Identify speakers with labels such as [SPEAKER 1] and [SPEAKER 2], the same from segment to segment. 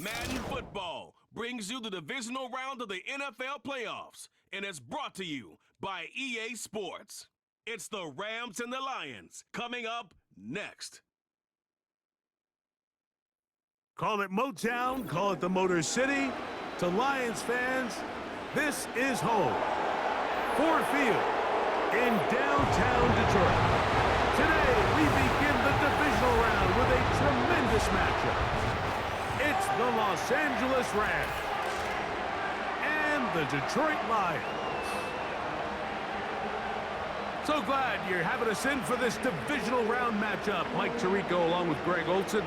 [SPEAKER 1] Madden football brings you the divisional round of the NFL playoffs, and it's brought to you by EA Sports. It's the Rams and the Lions coming up next.
[SPEAKER 2] Call it Motown, call it the Motor City. To Lions fans, this is home. Ford Field in downtown Detroit. Today, we begin the divisional round with a tremendous matchup. It's the Los Angeles Rams and the Detroit Lions. So glad you're having us in for this divisional round matchup. Mike Tirico along with Greg Olson.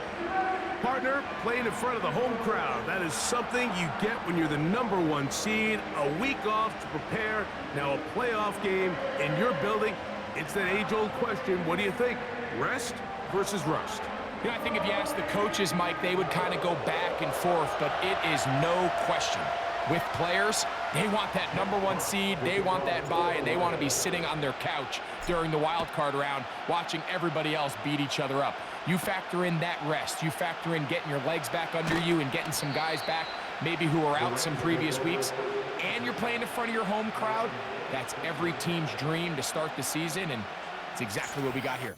[SPEAKER 2] Partner, playing in front of the home crowd. That is something you get when you're the #1 seed. A week off to prepare. Now a playoff game in your building. It's that age-old question. What do you think? Rest versus rust?
[SPEAKER 3] You know, I think if you ask the coaches, Mike, they would kind of go back and forth, but it is no question. With players, they want that #1 seed, they want that bye, and they want to be sitting on their couch during the wild card round watching everybody else beat each other up. You factor in that rest. You factor in getting your legs back under you and getting some guys back, maybe who were out some previous weeks, and you're playing in front of your home crowd. That's every team's dream to start the season, and it's exactly what we got here.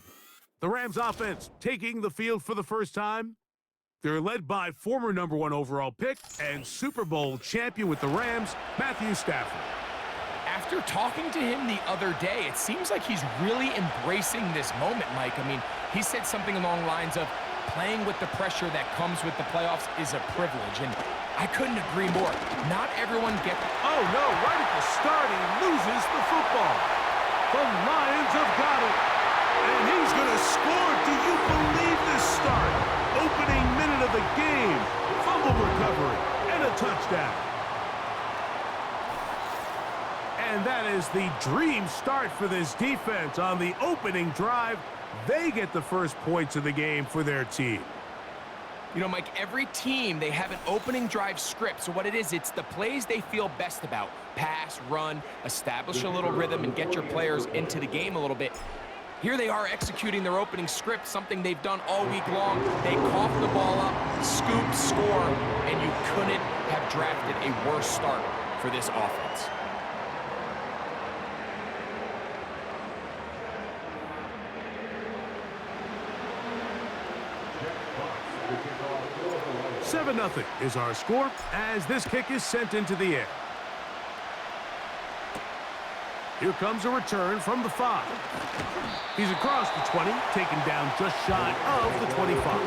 [SPEAKER 2] The Rams offense taking the field for the first time. They're led by former #1 overall pick and Super Bowl champion with the Rams, Matthew Stafford.
[SPEAKER 3] After talking to him the other day, it seems like he's really embracing this moment, Mike. I mean, he said something along the lines of playing with the pressure that comes with the playoffs is a privilege, and I couldn't agree more. Not everyone gets...
[SPEAKER 2] Oh, no, right at the start, he loses the football. The Lions have got it. And he's going to score. Do you believe this start? Opening minute of the game. Fumble recovery and a touchdown. And that is the dream start for this defense on the opening drive. They get the first points of the game for their team.
[SPEAKER 3] You know, Mike, every team, they have an opening drive script. So what it is, it's the plays they feel best about. Pass, run, establish a little rhythm, and get your players into the game a little bit. Here they are executing their opening script, something they've done all week long. They cough the ball up, scoop, score, and you couldn't have drafted a worse start for this offense.
[SPEAKER 2] $7-0 is our score as this kick is sent into the air. Here comes a return from the 5. He's across the 20, taken down just shy of the 25.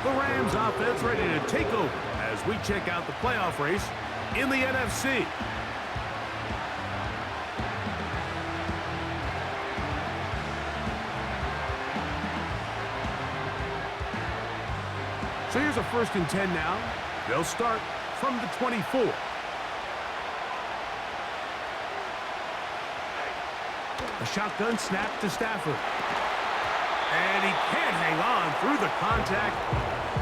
[SPEAKER 2] The Rams offense ready to take over as we check out the playoff race in the NFC. So here's a 1st and 10 now. They'll start from the 24. A shotgun snap to Stafford. And he can't hang on through the contact.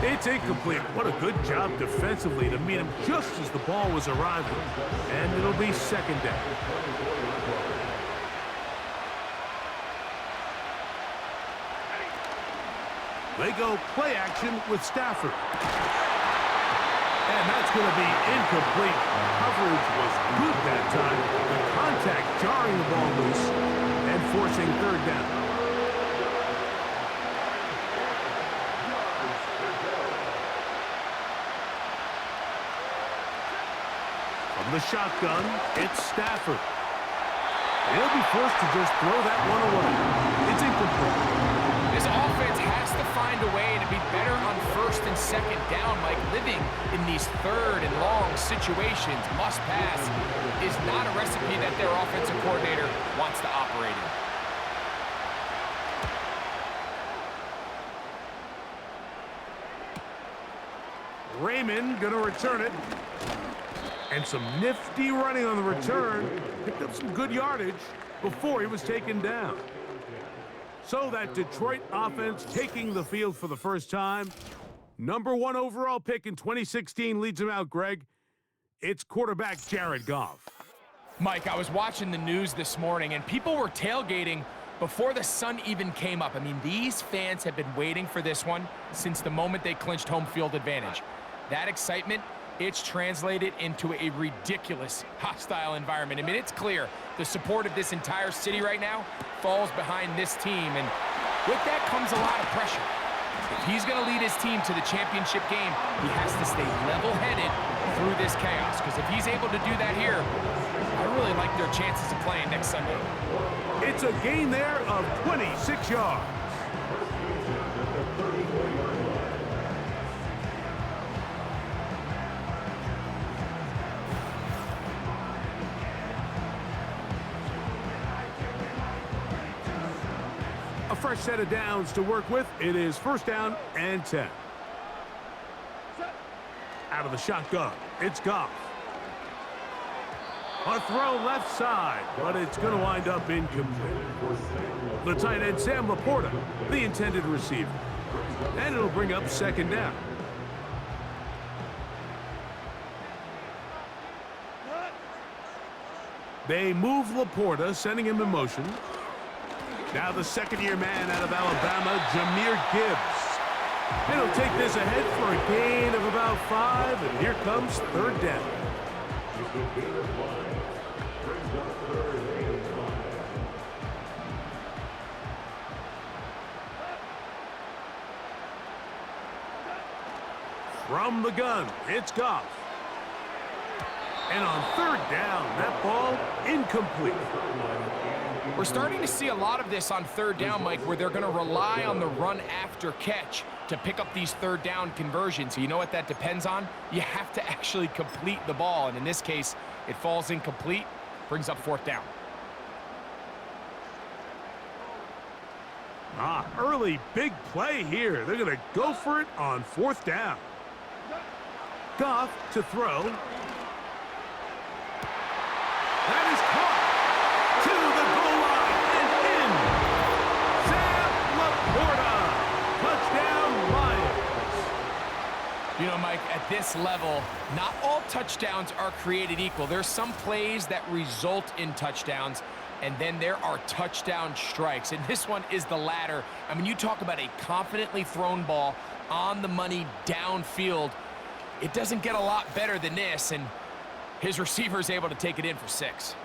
[SPEAKER 2] It's incomplete. What a good job defensively to meet him just as the ball was arriving. And it'll be 2nd down. They go play action with Stafford. And that's going to be incomplete. Coverage was good that time. The contact jarring the ball loose and forcing 3rd down. From the shotgun, it's Stafford. He'll be forced to just throw that one away. It's incomplete.
[SPEAKER 3] This offense has to find a way to be better on 1st and 2nd down. Like living in these 3rd and long situations, must pass, is not a recipe that their offensive coordinator wants to operate
[SPEAKER 2] in. Raymond going to return it. And some nifty running on the return. Picked up some good yardage before he was taken down. So that Detroit offense taking the field for the first time. #1 overall pick in 2016 leads him out, Greg. It's quarterback Jared Goff.
[SPEAKER 3] Mike, I was watching the news this morning, and people were tailgating before the sun even came up. I mean, these fans have been waiting for this one since the moment they clinched home field advantage. That excitement, it's translated into a ridiculous hostile environment. I mean, it's clear the support of this entire city right now falls behind this team, and with that comes a lot of pressure. If he's going to lead his team to the championship game, he has to stay level-headed through this chaos, because if he's able to do that here, I really like their chances of playing next Sunday.
[SPEAKER 2] It's a gain there of 26 yards. A fresh set of downs to work with. It is first down and 10. Out of the shotgun, it's Goff. A throw left side, but it's going to wind up incomplete. The tight end, Sam Laporta, the intended receiver. And it'll bring up second down. They move Laporta, sending him in motion. Now the second-year man out of Alabama, Jahmyr Gibbs. And he'll take this ahead for a gain of about 5, and here comes third down. From the gun, it's Goff. And on third down, that ball incomplete.
[SPEAKER 3] We're starting to see a lot of this on third down, Mike, where they're going to rely on the run after catch to pick up these third down conversions. So you know what that depends on? You have to actually complete the ball, and in this case, it falls incomplete, brings up fourth down.
[SPEAKER 2] Early big play here. They're going to go for it on fourth down. Goff to throw. That is caught to the goal line and in. Sam Laporta, touchdown Lions.
[SPEAKER 3] You know, Mike, at this level, not all touchdowns are created equal. There's some plays that result in touchdowns, and then there are touchdown strikes, and this one is the latter. I mean, you talk about a confidently thrown ball on the money downfield. It doesn't get a lot better than this, and his receiver is able to take it in for 6.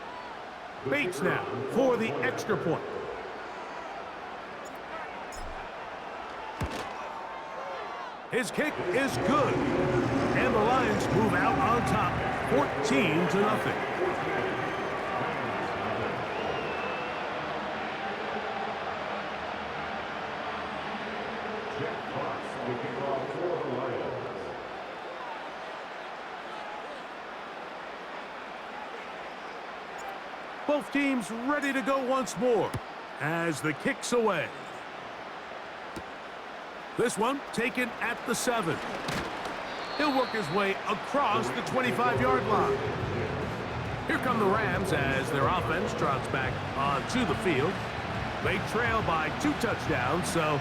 [SPEAKER 2] Bates now for the extra point. His kick is good, and the Lions move out on top, 14-0. Both teams ready to go once more as the kick's away. This one taken at the 7. He'll work his way across the 25-yard line. Here come the Rams as their offense trots back onto the field. They trail by 2 touchdowns, so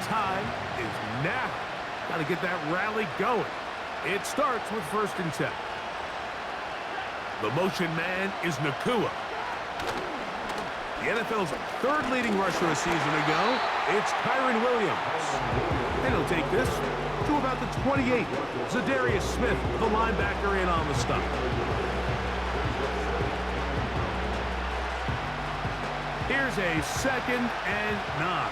[SPEAKER 2] time is now. Got to get that rally going. It starts with first and 10. The motion man is Nakua. The NFL's third leading rusher a season ago, it's Kyron Williams. And he'll take this to about the 28. Zadarius Smith, the linebacker, in on the stop. Here's a second and 9.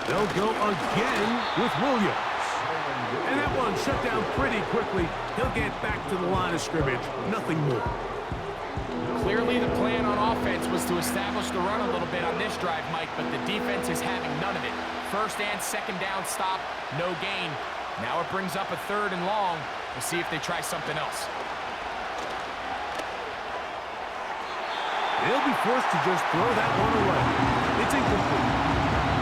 [SPEAKER 2] They'll go again with Williams. And that one shut down pretty quickly. He'll get back to the line of scrimmage. Nothing more.
[SPEAKER 3] Clearly the plan on offense was to establish the run a little bit on this drive, Mike, but the defense is having none of it. First and second down stop, no gain. Now it brings up a third and long. We'll see if they try something else.
[SPEAKER 2] They'll be forced to just throw that one away. It's incomplete.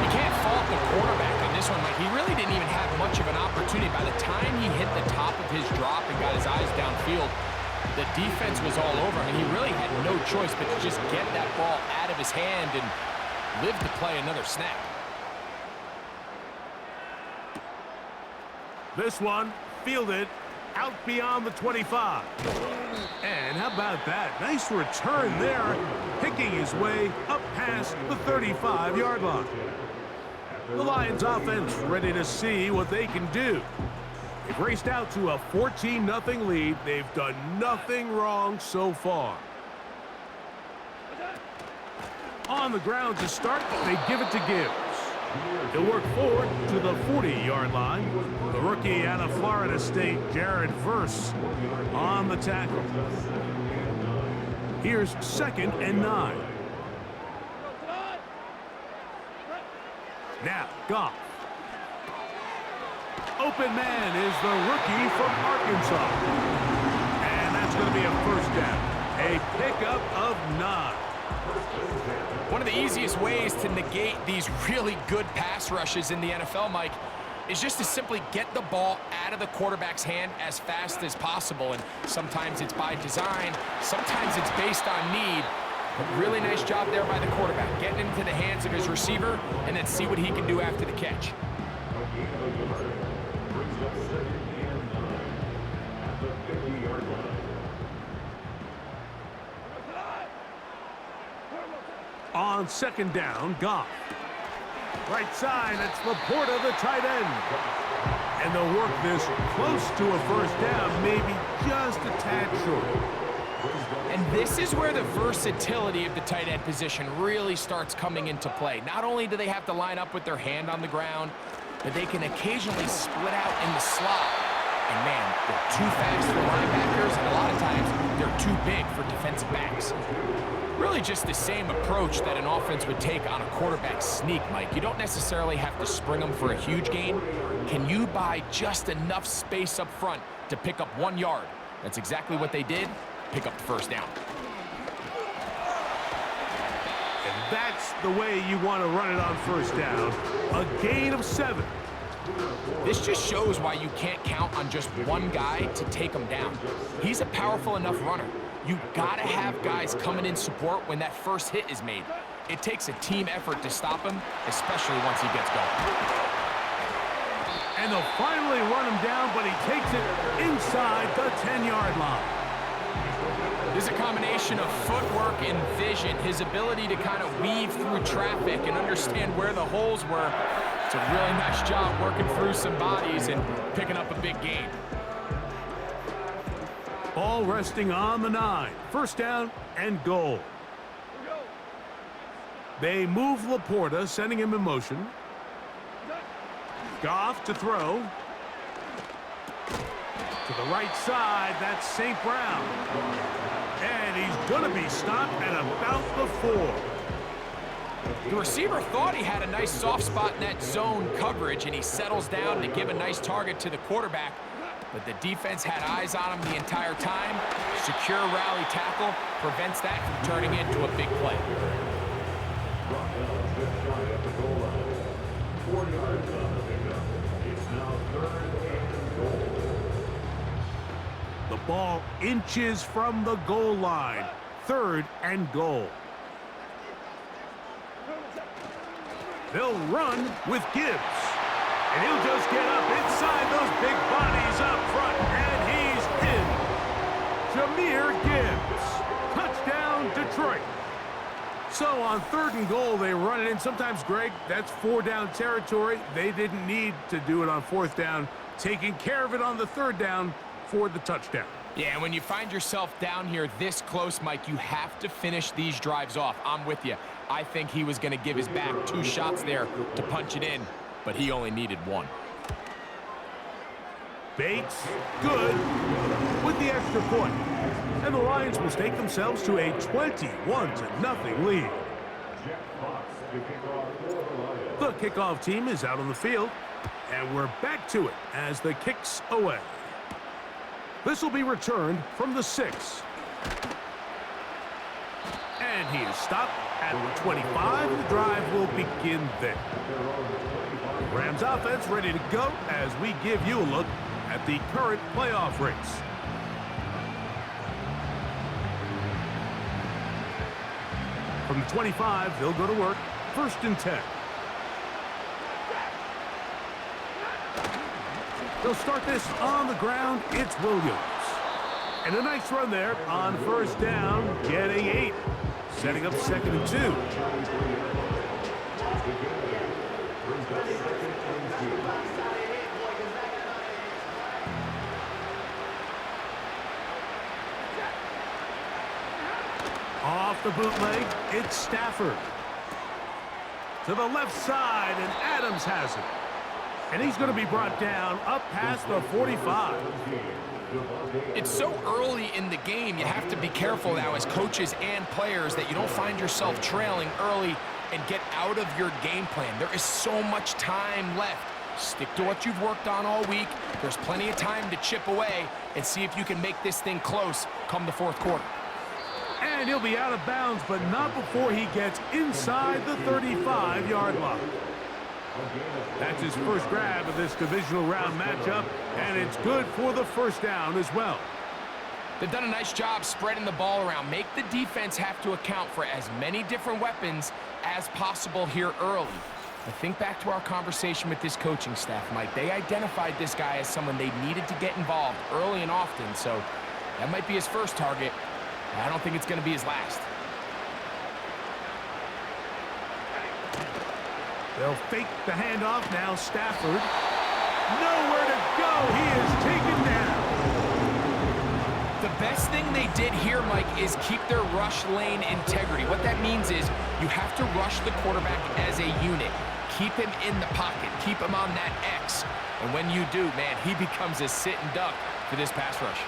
[SPEAKER 3] You can't fault the quarterback on this one, Mike. He really didn't even have much of an opportunity. By the time he hit the top of his drop and got his eyes downfield, the defense was all over him, and he really had no choice but to just get that ball out of his hand and live to play another snap.
[SPEAKER 2] This one fielded out beyond the 25. And how about that? Nice return there, picking his way up past the 35-yard line. The Lions offense ready to see what they can do. They've raced out to a 14-0 lead. They've done nothing wrong so far. On the ground to start, they give it to Gibbs. He'll work forward to the 40-yard line. The rookie out of Florida State, Jared Verse, on the tackle. Here's 2nd and 9. Now, Goff. Open man is the rookie from Arkansas. And that's going to be a first down. A pickup of 9.
[SPEAKER 3] One of the easiest ways to negate these really good pass rushes in the NFL, Mike, is just to simply get the ball out of the quarterback's hand as fast as possible. And sometimes it's by design, sometimes it's based on need. But really nice job there by the quarterback, getting into the hands of his receiver and then see what he can do after the catch.
[SPEAKER 2] On 2nd down, Goff. Right side, it's Laporta, the tight end. And they'll work this close to a first down, maybe just a tad short.
[SPEAKER 3] And this is where the versatility of the tight end position really starts coming into play. Not only do they have to line up with their hand on the ground, but they can occasionally split out in the slot. And man, they're too fast for linebackers, and a lot of times they're too big for defensive backs. Really just the same approach that an offense would take on a quarterback sneak, Mike. You don't necessarily have to spring them for a huge gain. Can you buy just enough space up front to pick up 1 yard? That's exactly what they did. Pick up the first down.
[SPEAKER 2] And that's the way you want to run it on first down. A gain of 7.
[SPEAKER 3] This just shows why you can't count on just one guy to take him down. He's a powerful enough runner. You gotta have guys coming in support when that first hit is made. It takes a team effort to stop him, especially once he gets going.
[SPEAKER 2] And they'll finally run him down, but he takes it inside the 10-yard line.
[SPEAKER 3] There's a combination of footwork and vision, his ability to kind of weave through traffic and understand where the holes were. It's a really nice job working through some bodies and picking up a big gain.
[SPEAKER 2] Ball resting on the 9. First down and goal. They move Laporta, sending him in motion. Goff to throw. To the right side, that's St. Brown. And he's going to be stopped at about the 4.
[SPEAKER 3] The receiver thought he had a nice soft spot in that zone coverage, and he settles down to give a nice target to the quarterback. But the defense had eyes on him the entire time. Secure rally tackle prevents that from turning into a big play.
[SPEAKER 2] The ball inches from the goal line. 3rd and goal. They'll run with Gibbs. And he'll just get up inside those big bodies up front. And he's in. Jahmyr Gibbs. Touchdown, Detroit. So on 3rd and goal, they run it in. Sometimes, Greg, that's 4-down territory. They didn't need to do it on 4th down. Taking care of it on the 3rd down for the touchdown.
[SPEAKER 3] Yeah, when you find yourself down here this close, Mike, you have to finish these drives off. I'm with you. I think he was going to give his back 2 shots there to punch it in, but he only needed 1.
[SPEAKER 2] Bates, good, with the extra point. And the Lions will stake themselves to a 21-0 lead. The kickoff team is out on the field, and we're back to it as the kick's away. This will be returned from the 6. And he is stopped at the 25. The drive will begin there. Rams offense ready to go as we give you a look at the current playoff race. From the 25, they'll go to work. 1st and 10. They'll start this on the ground. It's Williams. And a nice run there on first down, getting 8. Setting up 2nd and 2. Off the bootleg, it's Stafford. To the left side, and Adams has it. And he's going to be brought down up past the 45.
[SPEAKER 3] It's so early in the game, you have to be careful now as coaches and players that you don't find yourself trailing early and get out of your game plan. There is so much time left. Stick to what you've worked on all week. There's plenty of time to chip away and see if you can make this thing close come the 4th quarter.
[SPEAKER 2] And he'll be out of bounds, but not before he gets inside the 35-yard line. That's his first grab of this divisional round matchup, and it's good for the first down as well.
[SPEAKER 3] They've done a nice job spreading the ball around. Make the defense have to account for as many different weapons as possible here early. But think back to our conversation with this coaching staff, Mike. They identified this guy as someone they needed to get involved early and often, so that might be his first target. I don't think it's going to be his last.
[SPEAKER 2] They'll fake the handoff now. Stafford. Nowhere to go. He is taken down.
[SPEAKER 3] The best thing they did here, Mike, is keep their rush lane integrity. What that means is you have to rush the quarterback as a unit. Keep him in the pocket. Keep him on that X. And when you do, man, he becomes a sit and duck for this pass rush.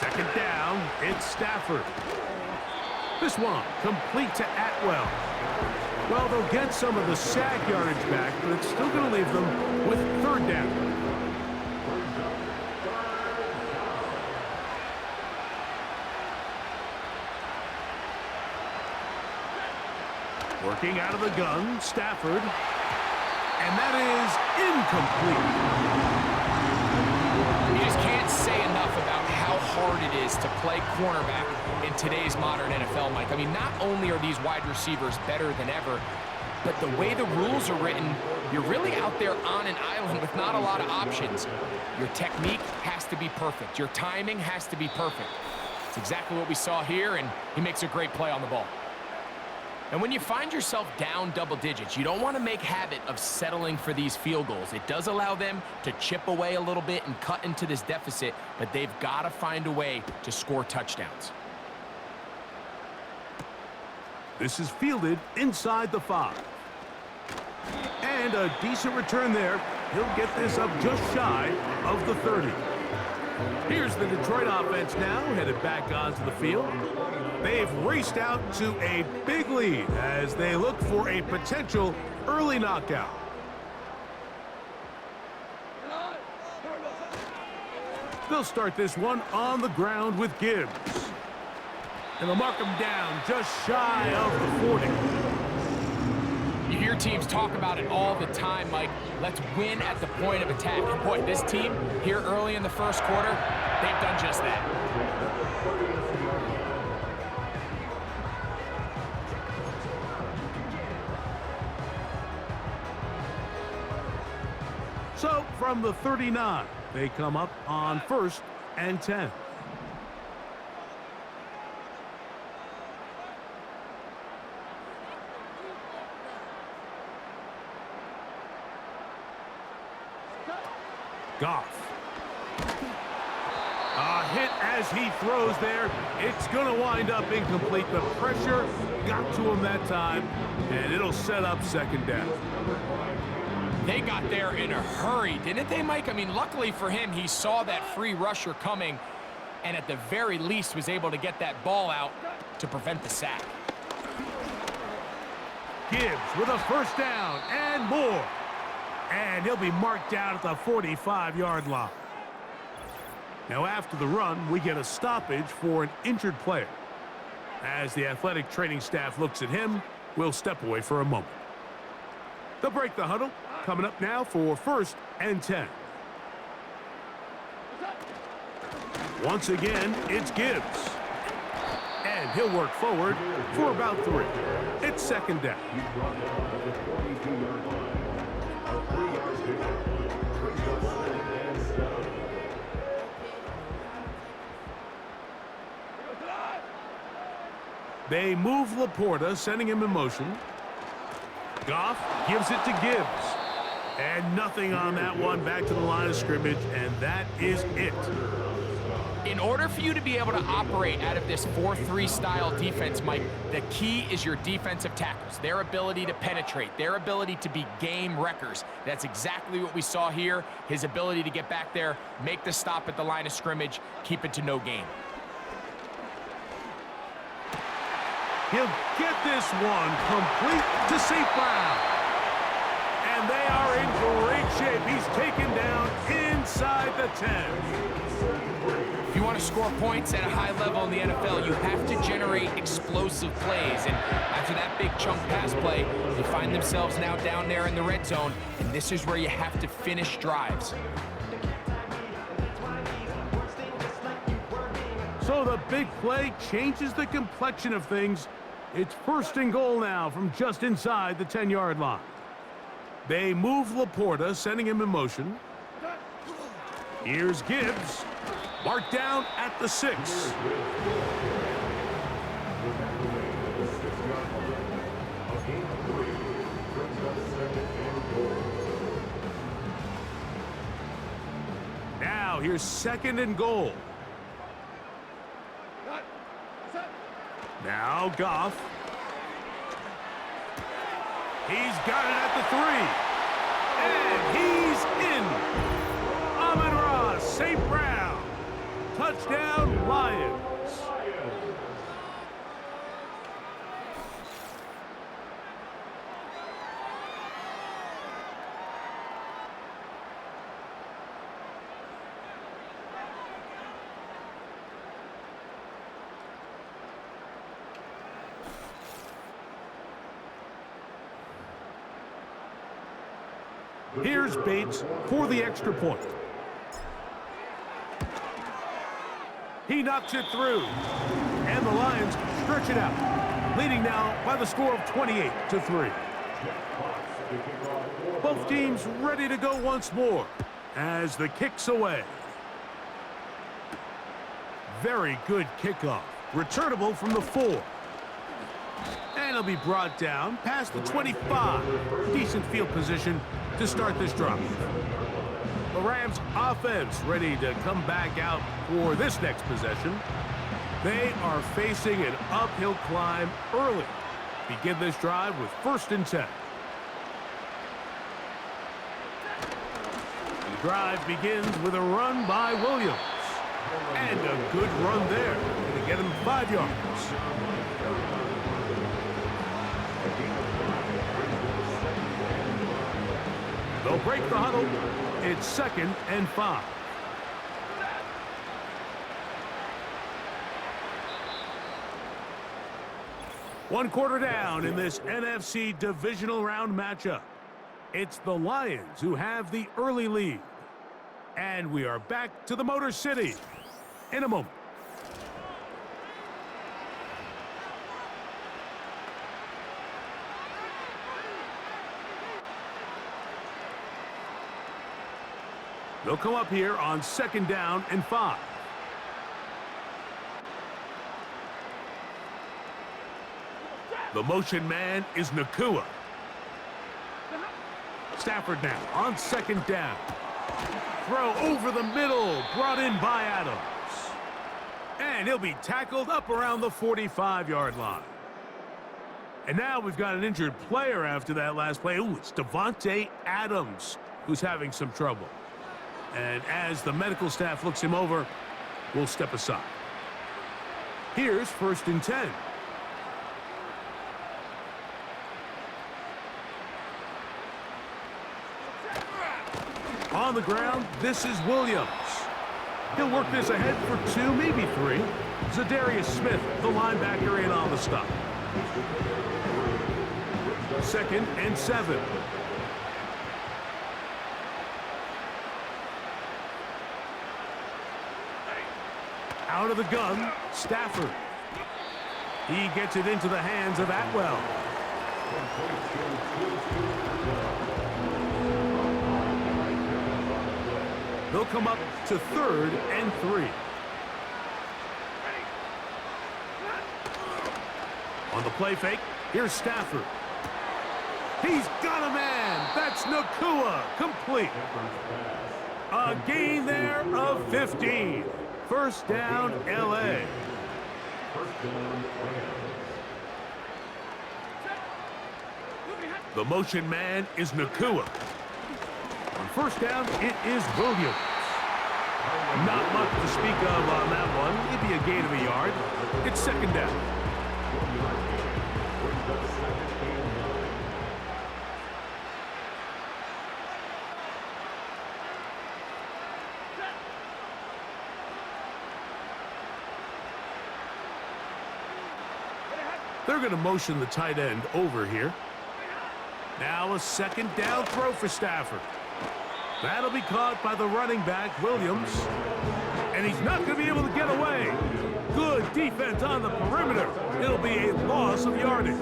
[SPEAKER 2] 2nd down, it's Stafford. This one complete to Atwell. Well, they'll get some of the sack yardage back, but it's still going to leave them with 3rd down. Working out of the gun, Stafford. And that is incomplete.
[SPEAKER 3] You just can't say enough about how hard it is to play cornerback in today's modern NFL, Mike. I mean, not only are these wide receivers better than ever, but the way the rules are written, you're really out there on an island with not a lot of options. Your technique has to be perfect. Your timing has to be perfect. It's exactly what we saw here, and he makes a great play on the ball. And when you find yourself down double digits, you don't want to make habit of settling for these field goals. It does allow them to chip away a little bit and cut into this deficit, but they've got to find a way to score touchdowns.
[SPEAKER 2] This is fielded inside the 5. And a decent return there. He'll get this up just shy of the 30. Here's the Detroit offense now, headed back onto the field. They've raced out to a big lead as they look for a potential early knockout. They'll start this one on the ground with Gibbs. And they'll mark him down just shy of the 40.
[SPEAKER 3] You hear teams talk about it all the time, Mike. Let's win at the point of attack. And boy, this team here early in the 1st quarter, they've done just that.
[SPEAKER 2] So from the 39, they come up on 1st and 10. Goff. A hit as he throws there. It's going to wind up incomplete. The pressure got to him that time, and it'll set up 2nd down.
[SPEAKER 3] They got there in a hurry, didn't they, Mike? I mean, luckily for him, he saw that free rusher coming and at the very least was able to get that ball out to prevent the sack.
[SPEAKER 2] Gibbs with a 1st down and more. And he'll be marked down at the 45-yard line. Now, after the run, we get a stoppage for an injured player. As the athletic training staff looks at him, we'll step away for a moment. They'll break the huddle. Coming up now for 1st and 10. Once again, it's Gibbs. And he'll work forward for about 3. It's 2nd down. They move Laporta, sending him in motion. Goff gives it to Gibbs. And nothing on that one, back to the line of scrimmage, and that is it.
[SPEAKER 3] In order for you to be able to operate out of this 4-3 style defense, Mike, the key is your defensive tackles, their ability to penetrate, their ability to be game wreckers. That's exactly what we saw here, his ability to get back there, make the stop at the line of scrimmage, keep it to no gain.
[SPEAKER 2] He'll get this one complete to St. Brown. And they are in great shape. He's taken down inside the 10.
[SPEAKER 3] If you want to score points at a high level in the NFL, you have to generate explosive plays. And after that big chunk pass play, they find themselves now down there in the red zone. And this is where you have to finish drives.
[SPEAKER 2] So the big play changes the complexion of things. It's 1st and goal now from just inside the 10-yard line. They move Laporta, sending him in motion. Here's Gibbs. Marked down at the 6. Now here's 2nd and goal. Now Goff. He's got it at the 3. And he's in. Amon-Ra St. Brown. Touchdown, Lions. Here's Bates for the extra point. He knocks it through. And the Lions stretch it out, leading now by the score of 28-3. Both teams ready to go once more as the kick's away. Very good kickoff. Returnable from the 4. And it'll be brought down past the 25. Decent field position to start this drive. The Rams offense ready to come back out for this next possession. They are facing an uphill climb early. Begin this drive with 1st and 10. The drive begins with a run by Williams. And a good run there. Going to get him 5 yards. They'll break the huddle. It's 2nd and 5. One quarter down in this NFC divisional round matchup. It's the Lions who have the early lead. And we are back to the Motor City in a moment. They'll come up here on 2nd down and 5. The motion man is Nakua. Stafford now on 2nd down. Throw over the middle, brought in by Adams. And he'll be tackled up around the 45-yard line. And now we've got an injured player after that last play. Ooh, it's Devontae Adams who's having some trouble. And as the medical staff looks him over, we'll step aside. Here's 1st and 10. On the ground, this is Williams. He'll work this ahead for 2, maybe 3. Zadarius Smith, the linebacker, in on the stop. 2nd and 7. Out of the gun, Stafford. He gets it into the hands of Atwell. They'll come up to 3rd and 3. On the play fake, here's Stafford. He's got a man. That's Nakua, complete. A gain there of 15. First down, L.A. The motion man is Nakua. On first down, it is Williams. Not much to speak of on that one. Maybe a gain of a yard. It's second down. They're going to motion the tight end over here. Now a second down throw for Stafford. That'll be caught by the running back, Williams. And he's not going to be able to get away. Good defense on the perimeter. It'll be a loss of yardage.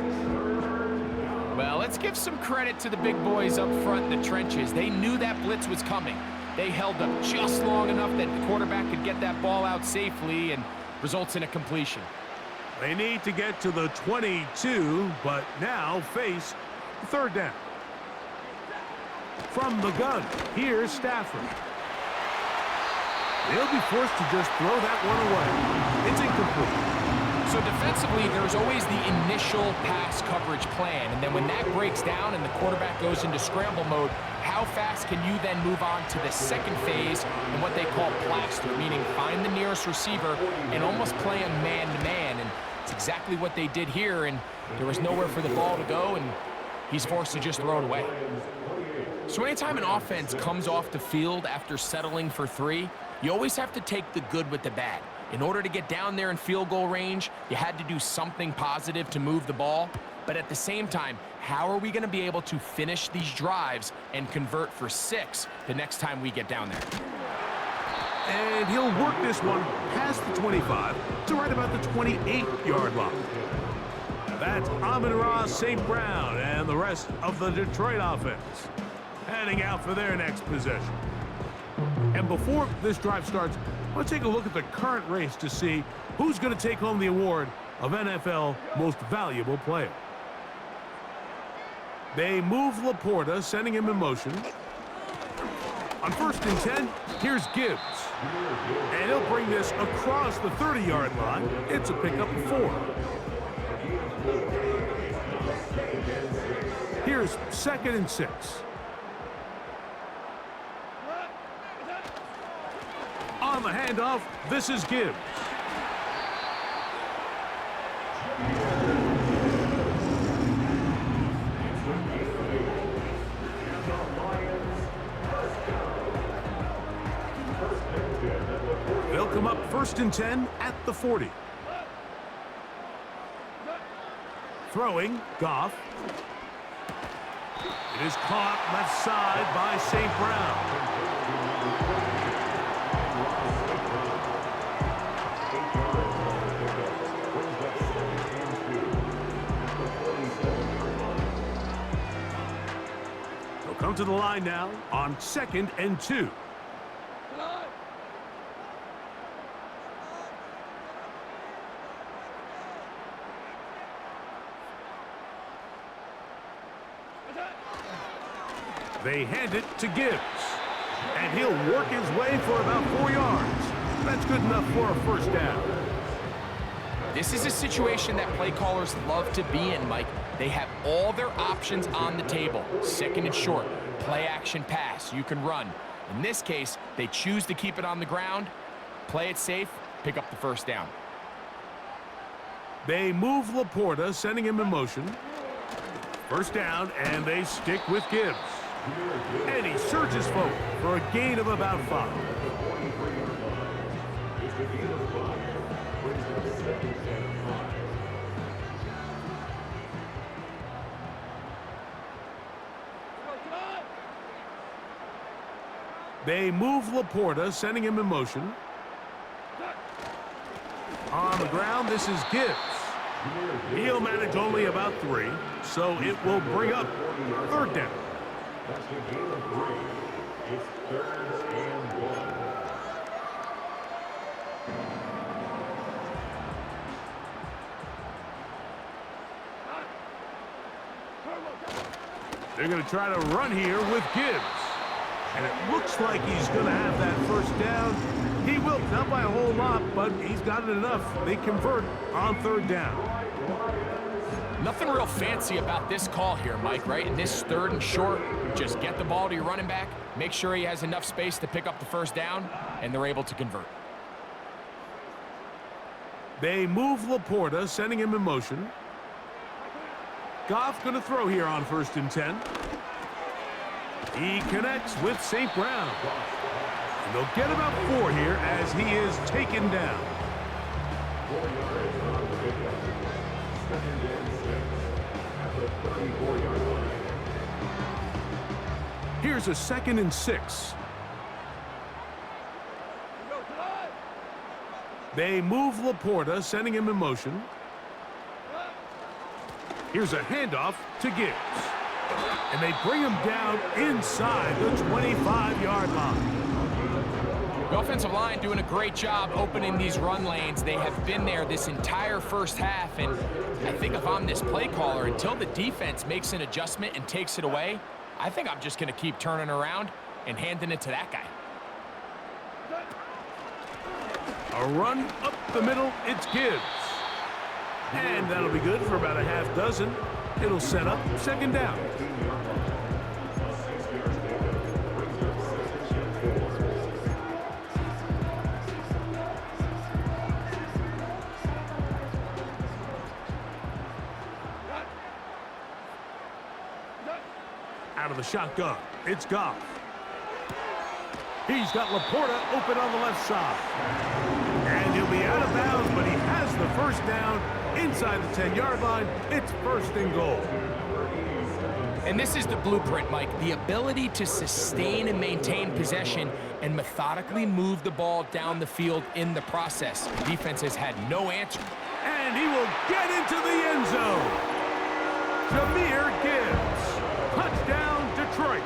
[SPEAKER 3] Well, let's give some credit to the big boys up front in the trenches. They knew that blitz was coming. They held up just long enough that the quarterback could get that ball out safely and results in a completion.
[SPEAKER 2] They need to get to the 22, but now face third down. From the gun, here's Stafford. They'll be forced to just throw that one away. It's incomplete.
[SPEAKER 3] So defensively, there's always the initial pass coverage plan, and then when that breaks down and the quarterback goes into scramble mode, how fast can you then move on to the second phase and what they call plaster, meaning find the nearest receiver and almost play him man-to-man, and it's exactly what they did here, and there was nowhere for the ball to go, and he's forced to just throw it away. So anytime an offense comes off the field after settling for 3, you always have to take the good with the bad. In order to get down there in field goal range, you had to do something positive to move the ball. But at the same time, how are we going to be able to finish these drives and convert for 6 the next time we get down there?
[SPEAKER 2] And he'll work this one past the 25 to right about the 28-yard line. That's Amon-Ra St. Brown and the rest of the Detroit offense heading out for their next possession. And before this drive starts, let's take a look at the current race to see who's going to take home the award of NFL Most Valuable Player. They move Laporta, sending him in motion. On 1st and 10, here's Gibbs. And he'll bring this across the 30-yard line. It's a pickup of 4. Here's 2nd and 6. On the handoff, this is Gibbs. They'll come up 1st and 10 at the 40. Throwing, Goff. It is caught left side by St. Brown. They'll come to the line now on 2nd and 2. They hand it to Gibbs, and he'll work his way for about 4 yards. That's good enough for a first down.
[SPEAKER 3] This is a situation that play callers love to be in, Mike. They have all their options on the table. 2nd and short, play action pass, you can run. In this case, they choose to keep it on the ground, play it safe, pick up the first down.
[SPEAKER 2] They move Laporta, sending him in motion. First down, and they stick with Gibbs. And he surges forward for a gain of about 5. They move Laporta, sending him in motion. On the ground, this is Gibbs. He'll manage only about 3, so it will bring up 3rd down. That's the game of 3. It's They're going to try to run here with Gibbs. And it looks like he's going to have that first down. He will, not by a whole lot, but he's got it enough. They convert on third down.
[SPEAKER 3] Nothing real fancy about this call here, Mike, right? In this third and short, just get the ball to your running back, make sure he has enough space to pick up the first down, and they're able to convert.
[SPEAKER 2] They move Laporta, sending him in motion. Goff going to throw here on 1st and 10. He connects with St. Brown. And they'll get about 4 here as he is taken down. Here's a 2nd and 6. They move Laporta, sending him in motion. Here's a handoff to Gibbs. And they bring him down inside the 25-yard line.
[SPEAKER 3] The offensive line doing a great job opening these run lanes. They have been there this entire first half, and I think if I'm this play caller, until the defense makes an adjustment and takes it away, I think I'm just going to keep turning around and handing it to that guy.
[SPEAKER 2] A run up the middle, it's Gibbs. And that'll be good for about a half dozen. It'll set up 2nd down. Out of the shotgun, it's Goff. He's got Laporta open on the left side. And he'll be out of bounds, but he has the first down inside the 10-yard line. It's 1st and goal.
[SPEAKER 3] And this is the blueprint, Mike. The ability to sustain and maintain possession and methodically move the ball down the field in the process. The defense has had no answer.
[SPEAKER 2] And he will get into the end zone. Jahmyr Gibbs. Touchdown, Detroit.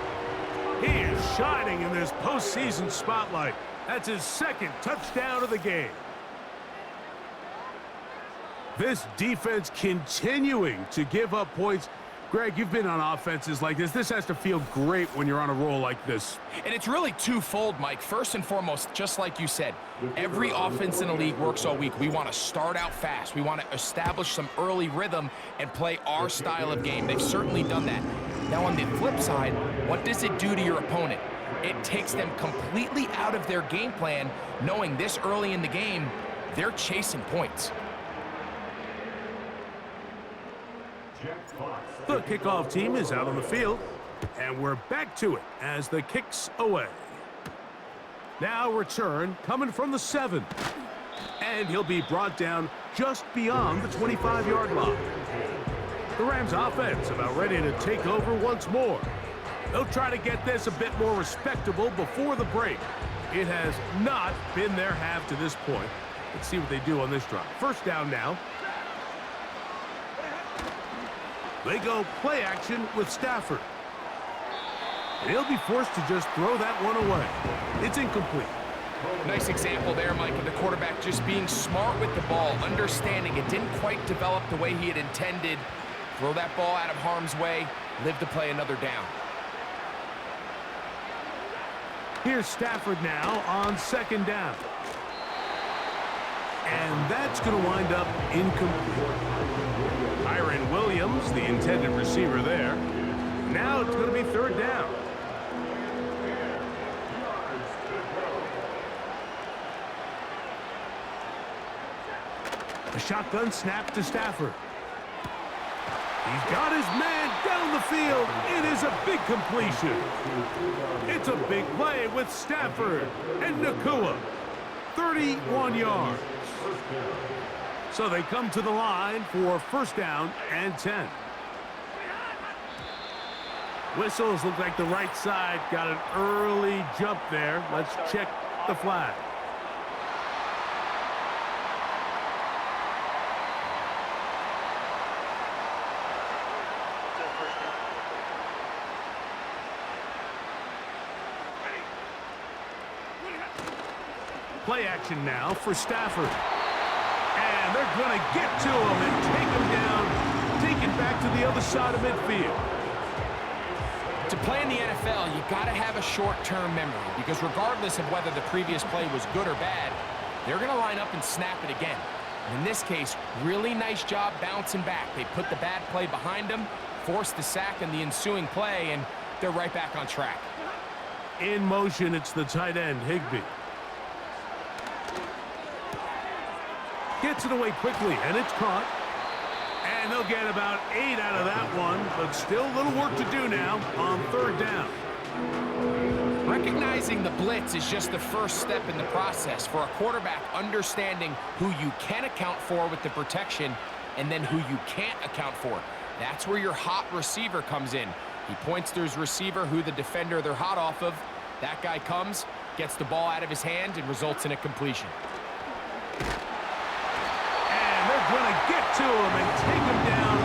[SPEAKER 2] He is shining in this postseason spotlight. That's his 2nd touchdown of the game. This defense continuing to give up points. Greg, you've been on offenses like this. This has to feel great when you're on a roll like this.
[SPEAKER 3] And it's really twofold, Mike. First and foremost, just like you said, every offense in the league works all week. We want to start out fast. We want to establish some early rhythm and play our style of game. They've certainly done that. Now, on the flip side, what does it do to your opponent? It takes them completely out of their game plan, knowing this early in the game, they're chasing points.
[SPEAKER 2] The kickoff team is out on the field, and we're back to it as the kick's away. Now return coming from the 7. And he'll be brought down just beyond the 25-yard line. The Rams offense about ready to take over once more. They'll try to get this a bit more respectable before the break. It has not been their half to this point. Let's see what they do on this drive. 1st down now. They go play action with Stafford. And he'll be forced to just throw that one away. It's incomplete.
[SPEAKER 3] Nice example there, Mike, of the quarterback just being smart with the ball, understanding it didn't quite develop the way he had intended. Throw that ball out of harm's way, live to play another down.
[SPEAKER 2] Here's Stafford now on 2nd down. And that's going to wind up incomplete. Kyren Williams, the intended receiver there. Now it's going to be 3rd down. A shotgun snap to Stafford. He's got his man down the field. It is a big completion. It's a big play with Stafford and Nakua. 31 yards. So they come to the line for 1st down and 10. Whistles look like the right side got an early jump there. Let's check the flag. Play action now for Stafford. And they're going to get to him and take him down, take it back to the other side of midfield.
[SPEAKER 3] To play in the NFL, you got to have a short-term memory because regardless of whether the previous play was good or bad, they're going to line up and snap it again. And in this case, really nice job bouncing back. They put the bad play behind them, forced the sack in the ensuing play, and they're right back on track.
[SPEAKER 2] In motion, it's the tight end, Higbee. Gets it away quickly, and it's caught. And they'll get about 8 out of that one, but still a little work to do now on third down.
[SPEAKER 3] Recognizing the blitz is just the first step in the process for a quarterback understanding who you can account for with the protection and then who you can't account for. That's where your hot receiver comes in. He points to his receiver, who the defender they're hot off of. That guy comes, gets the ball out of his hand, and results in a completion.
[SPEAKER 2] And they're going to get to him and take him down,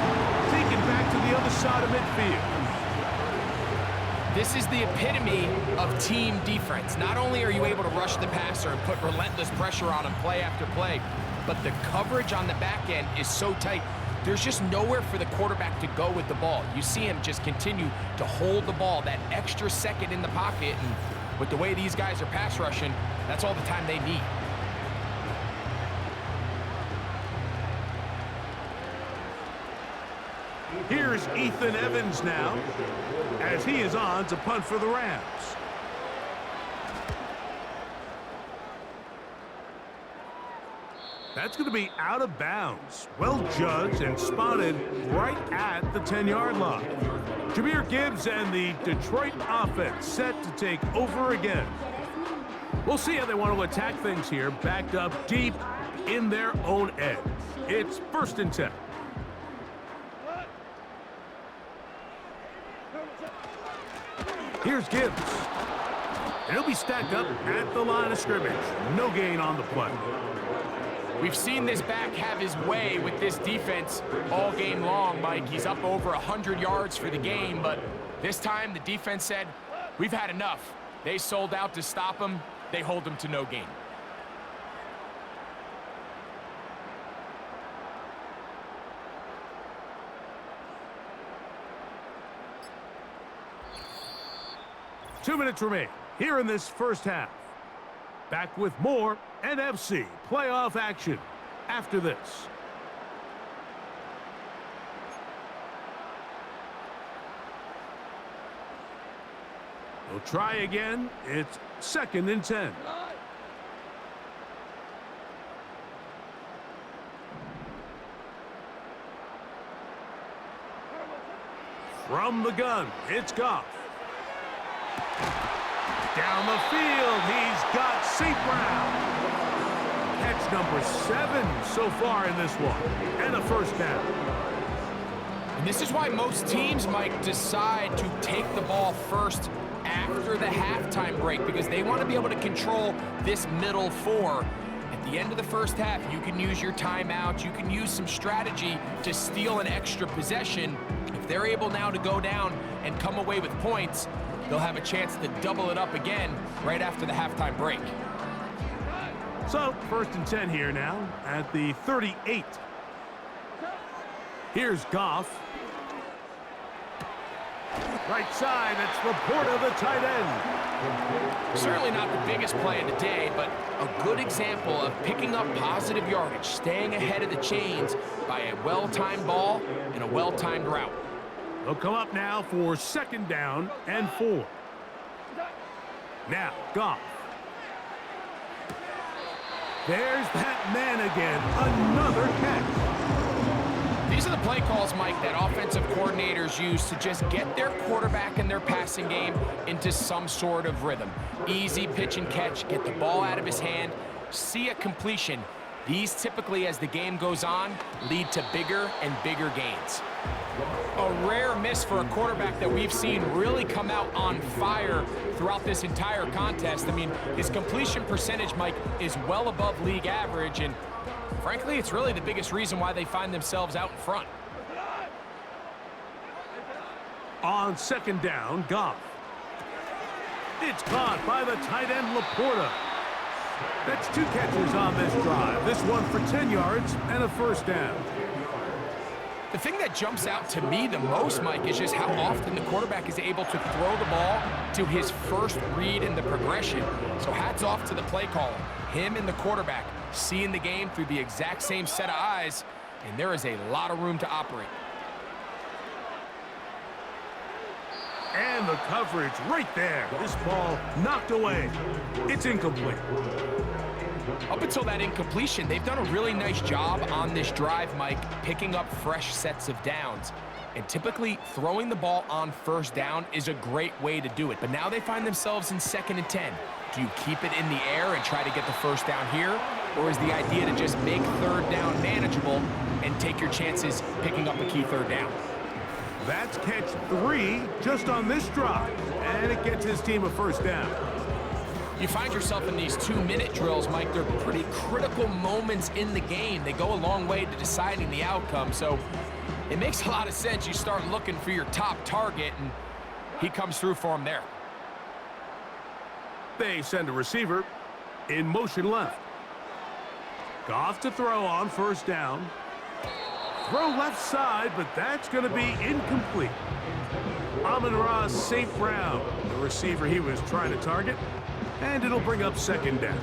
[SPEAKER 2] take it back to the other side of midfield.
[SPEAKER 3] This is the epitome of team defense. Not only are you able to rush the passer and put relentless pressure on him play after play, but the coverage on the back end is so tight. There's just nowhere for the quarterback to go with the ball. You see him just continue to hold the ball that extra second in the pocket, and with the way these guys are pass rushing, that's all the time they need.
[SPEAKER 2] Here's Ethan Evans now, as he is on to punt for the Rams. That's going to be out of bounds. Well judged and spotted right at the 10-yard line. Jahmyr Gibbs and the Detroit offense set to take over again. We'll see how they want to attack things here, backed up deep in their own end. It's 1st and 10. Here's Gibbs. And he'll be stacked up at the line of scrimmage. No gain on the play.
[SPEAKER 3] We've seen this back have his way with this defense all game long, Mike. He's up over 100 yards for the game, but this time the defense said, we've had enough. They sold out to stop him. They hold him to no gain.
[SPEAKER 2] Two minutes remain here in this first half. Back with more NFC playoff action after this. We'll try again. It's 2nd and 10. From the gun, it's Goff. Down the field, he's got St. Brown. Catch number 7 so far in this one, and a first down.
[SPEAKER 3] And this is why most teams, Mike, decide to take the ball first after the halftime break, because they want to be able to control this middle 4. At the end of the first half, you can use your timeout, you can use some strategy to steal an extra possession. If they're able now to go down and come away with points, they'll have a chance to double it up again right after the halftime break.
[SPEAKER 2] So, 1st and 10 here now at the 38. Here's Goff. Right side, it's Laporta, the tight end.
[SPEAKER 3] Certainly not the biggest play of the day, but a good example of picking up positive yardage, staying ahead of the chains by a well-timed ball and a well-timed route.
[SPEAKER 2] They'll come up now for 2nd down and 4. Now, Goff. There's that man again. Another catch.
[SPEAKER 3] These are the play calls, Mike, that offensive coordinators use to just get their quarterback and their passing game into some sort of rhythm. Easy pitch and catch, get the ball out of his hand, see a completion. These typically, as the game goes on, lead to bigger and bigger gains. A rare miss for a quarterback that we've seen really come out on fire throughout this entire contest. I mean, his completion percentage, Mike, is well above league average, and frankly, it's really the biggest reason why they find themselves out in front.
[SPEAKER 2] On 2nd down, Goff. It's caught by the tight end, Laporta. That's 2 catches on this drive. This one for 10 yards and a first down.
[SPEAKER 3] The thing that jumps out to me the most, Mike, is just how often the quarterback is able to throw the ball to his first read in the progression. So hats off to the play caller. Him and the quarterback seeing the game through the exact same set of eyes, and there is a lot of room to operate.
[SPEAKER 2] And the coverage right there. This ball knocked away. It's incomplete.
[SPEAKER 3] Up until that incompletion, they've done a really nice job on this drive, Mike, picking up fresh sets of downs. And typically, throwing the ball on first down is a great way to do it. But now they find themselves in 2nd and 10. Do you keep it in the air and try to get the first down here? Or is the idea to just make 3rd down manageable and take your chances picking up a key 3rd down?
[SPEAKER 2] That's catch 3 just on this drive. And it gets his team a first down.
[SPEAKER 3] You find yourself in these 2-minute drills, Mike. They're pretty critical moments in the game. They go a long way to deciding the outcome. So it makes a lot of sense. You start looking for your top target, and he comes through for him there.
[SPEAKER 2] They send a receiver in motion left. Goff to throw on first down. Throw left side, but that's going to be incomplete. Amon-Ra St. Brown, the receiver he was trying to target, and it'll bring up 2nd down.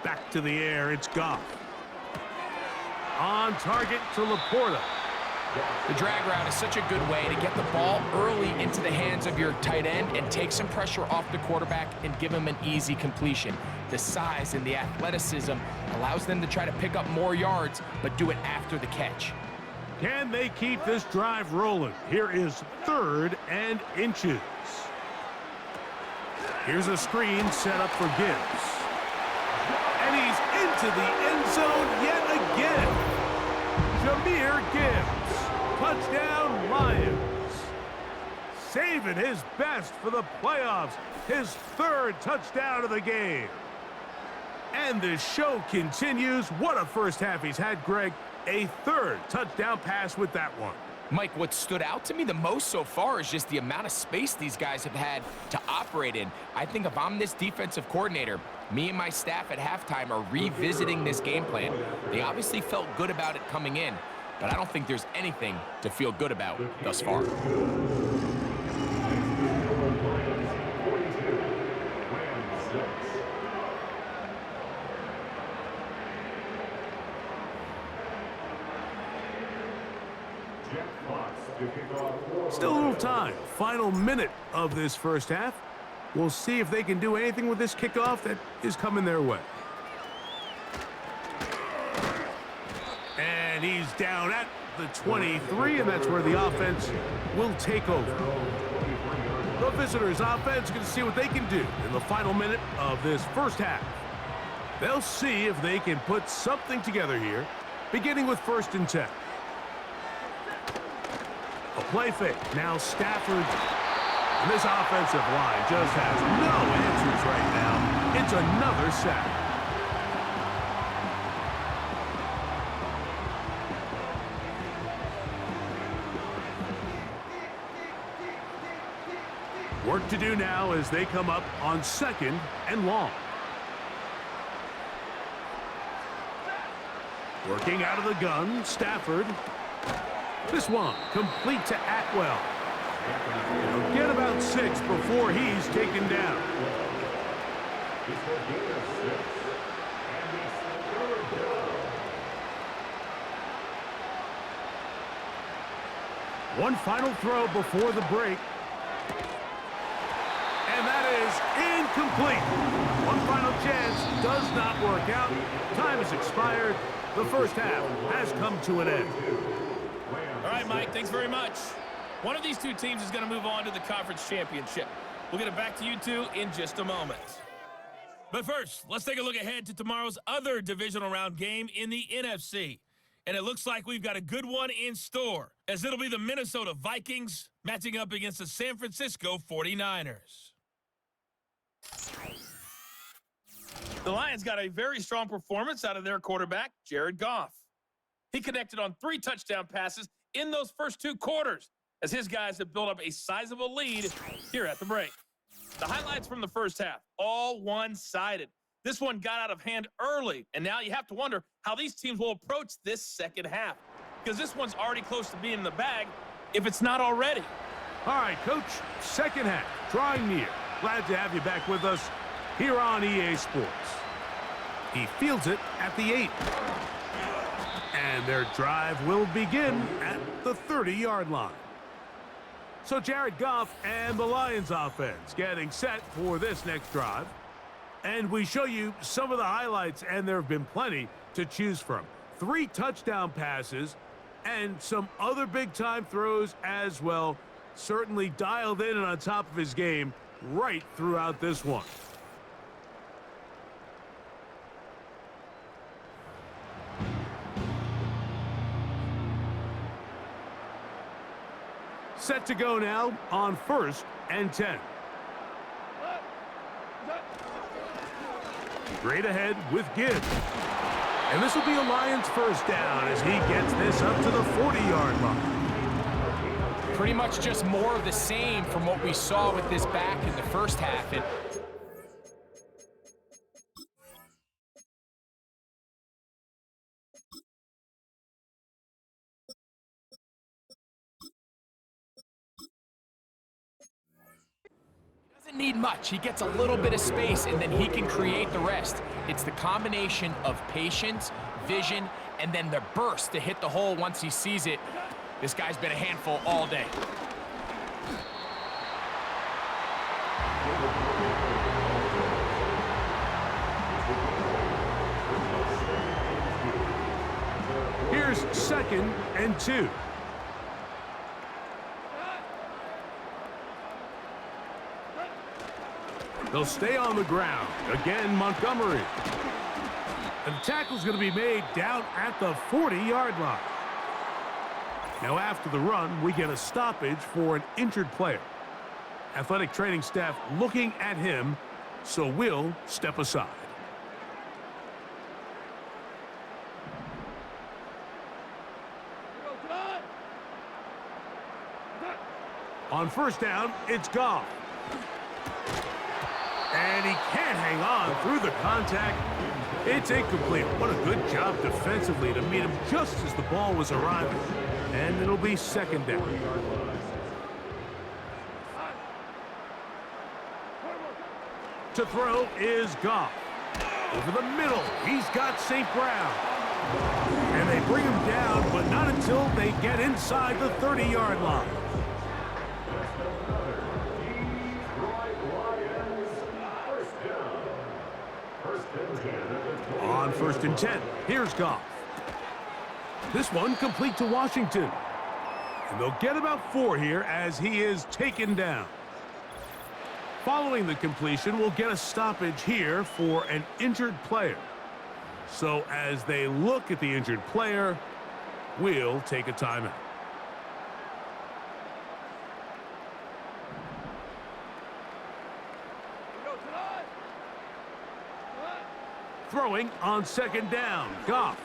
[SPEAKER 2] Back to the air, it's Goff. On target to Laporta.
[SPEAKER 3] The drag route is such a good way to get the ball early into the hands of your tight end and take some pressure off the quarterback and give him an easy completion. The size and the athleticism allows them to try to pick up more yards, but do it after the catch.
[SPEAKER 2] Can they keep this drive rolling? Here is 3rd and inches. Here's a screen set up for Gibbs. And he's into the end zone yet again. Jahmyr Gibbs. Touchdown, Lions. Saving his best for the playoffs. His 3rd touchdown of the game. And the show continues. What a first half he's had, Greg. A 3rd touchdown pass with that one.
[SPEAKER 3] Mike, what stood out to me the most so far is just the amount of space these guys have had to operate in. I think if I'm this defensive coordinator, me and my staff at halftime are revisiting this game plan. They obviously felt good about it coming in, but I don't think there's anything to feel good about thus far.
[SPEAKER 2] Still a little time. Final minute of this first half. We'll see if they can do anything with this kickoff that is coming their way. And he's down at the 23, and that's where the offense will take over. The visitors' offense going to see what they can do in the final minute of this first half. They'll see if they can put something together here, beginning with 1st and 10. A play fake. Now Stafford. And this offensive line just has no answers right now. It's another sack. Work to do now as they come up on 2nd and long. Working out of the gun, Stafford. This one complete to Atwell. He'll get about 6 before he's taken down. One final throw before the break. And that is incomplete. One final chance does not work out. Time has expired. The first half has come to an end.
[SPEAKER 4] All right, Mike, thanks very much. One of these two teams is going to move on to the conference championship. We'll get it back to you two in just a moment. But first, let's take a look ahead to tomorrow's other divisional round game in the NFC. And it looks like we've got a good one in store, as it'll be the Minnesota Vikings matching up against the San Francisco 49ers. The Lions got a very strong performance out of their quarterback, Jared Goff. He connected on 3 touchdown passes in those first 2 quarters. as his guys have built up a sizable lead here at the break. The highlights from the first half, all one-sided. This one got out of hand early, and now you have to wonder how these teams will approach this second half, because this one's already close to being in the bag, if it's not already.
[SPEAKER 2] All right, Coach, second half, drawing near. Glad to have you back with us here on EA Sports. He fields it at the 8. And their drive will begin at the 30-yard line. So Jared Goff and the Lions offense getting set for this next drive. And we show you some of the highlights, and there have been plenty to choose from. 3 touchdown passes and some other big-time throws as well. Certainly dialed in and on top of his game right throughout this one. Set to go now on 1st and 10. Straight ahead with Gibbs. And this will be a Lions first down as he gets this up to the 40-yard line.
[SPEAKER 3] Pretty much just more of the same from what we saw with this back in the first half. Need much. He gets a little bit of space and then he can create the rest. It's the combination of patience, vision, and then the burst to hit the hole once he sees it. This guy's been a handful all day.
[SPEAKER 2] Here's 2nd and 2. They'll stay on the ground. Again, Montgomery. And the tackle's going to be made down at the 40-yard line. Now, after the run, we get a stoppage for an injured player. Athletic training staff looking at him, so we'll step aside. On first down, it's Goff. And he can't hang on through the contact. It's incomplete. What a good job defensively to meet him just as the ball was arriving. And it'll be 2nd down. To throw is Goff. Over the middle, he's got St. Brown. And they bring him down, but not until they get inside the 30-yard line. On 1st and 10, here's Goff. This one complete to Washington. And they'll get about 4 here as he is taken down. Following the completion, we'll get a stoppage here for an injured player. So as they look at the injured player, we'll take a timeout. Throwing on 2nd down, Goff.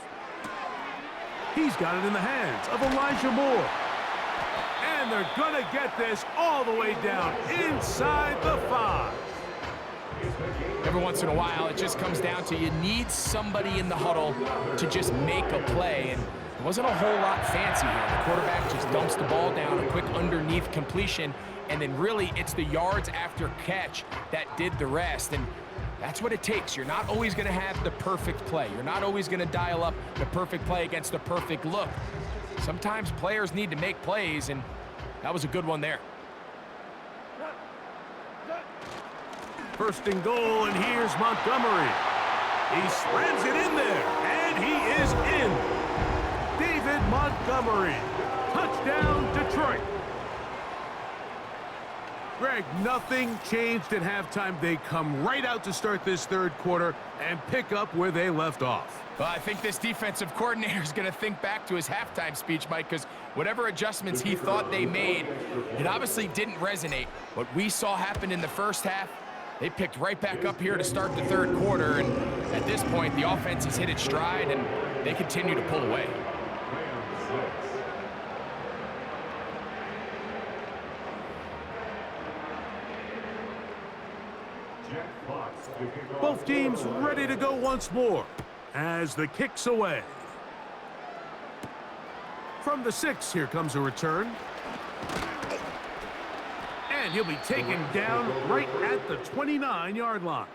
[SPEAKER 2] He's got it in the hands of Elijah Moore. And they're going to get this all the way down inside the 5.
[SPEAKER 3] Every once in a while, it just comes down to you need somebody in the huddle to just make a play. And it wasn't a whole lot fancy here. The quarterback just dumps the ball down, a quick underneath completion, and then really it's the yards after catch that did the rest. And that's what it takes. You're not always going to have the perfect play. You're not always going to dial up the perfect play against the perfect look. Sometimes players need to make plays, and that was a good one there.
[SPEAKER 2] 1st and goal, and here's Montgomery. He slams it in there, and he is in. David Montgomery. Touchdown, Detroit. Greg, nothing changed at halftime. They come right out to start this 3rd quarter and pick up where they left off.
[SPEAKER 3] Well, I think this defensive coordinator is going to think back to his halftime speech, Mike, because whatever adjustments he thought they made, it obviously didn't resonate. What we saw happen in the first half, they picked right back up here to start the 3rd quarter, and at this point, the offense has hit its stride, and they continue to pull away.
[SPEAKER 2] Both teams ready to go once more as the kick's away. From the 6, here comes a return. And he'll be taken down right at the 29-yard line.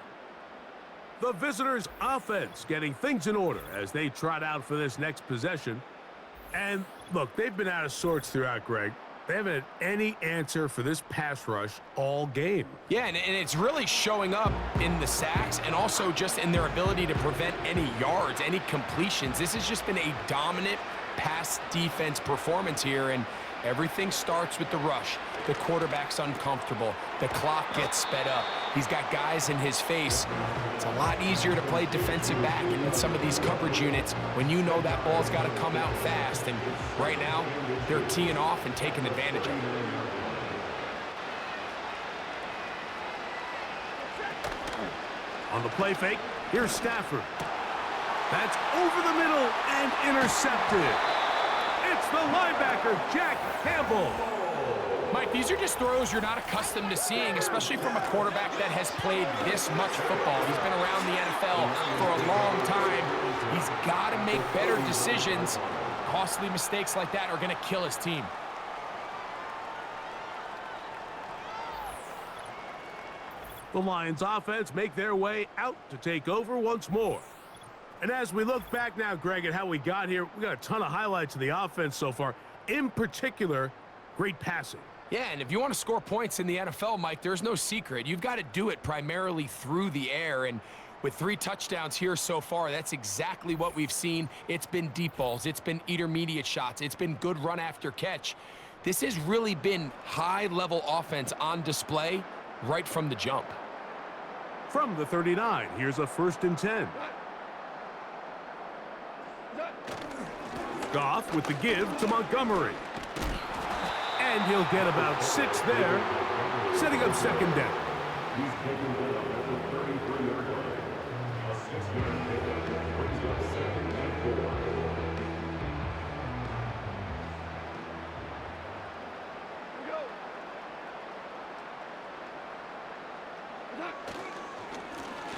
[SPEAKER 2] The visitors' offense getting things in order as they trot out for this next possession. And look, they've been out of sorts throughout, Greg. They haven't had any answer for this pass rush all game.
[SPEAKER 3] Yeah, and it's really showing up in the sacks and also just in their ability to prevent any yards, any completions. This has just been a dominant pass defense performance here, and everything starts with the rush. The quarterback's uncomfortable. The clock gets sped up. He's got guys in his face. It's a lot easier to play defensive back in some of these coverage units when you know that ball's got to come out fast. And right now, they're teeing off and taking advantage of it.
[SPEAKER 2] On the play fake, here's Stafford. That's over the middle and intercepted. It's the linebacker, Jack Campbell.
[SPEAKER 3] Mike, these are just throws you're not accustomed to seeing, especially from a quarterback that has played this much football. He's been around the NFL for a long time. He's got to make better decisions. Costly mistakes like that are going to kill his team.
[SPEAKER 2] The Lions offense make their way out to take over once more. And as we look back now, Greg, at how we got here, we got a ton of highlights of the offense so far. In particular, great passing.
[SPEAKER 3] Yeah, and if you want to score points in the NFL, Mike, there's no secret. You've got to do it primarily through the air, and with 3 touchdowns here so far, that's exactly what we've seen. It's been deep balls. It's been intermediate shots. It's been good run after catch. This has really been high-level offense on display right from the jump.
[SPEAKER 2] From the 39, here's a 1st and 10. Goff with the give to Montgomery. And he'll get about 6 there, setting up 2nd down.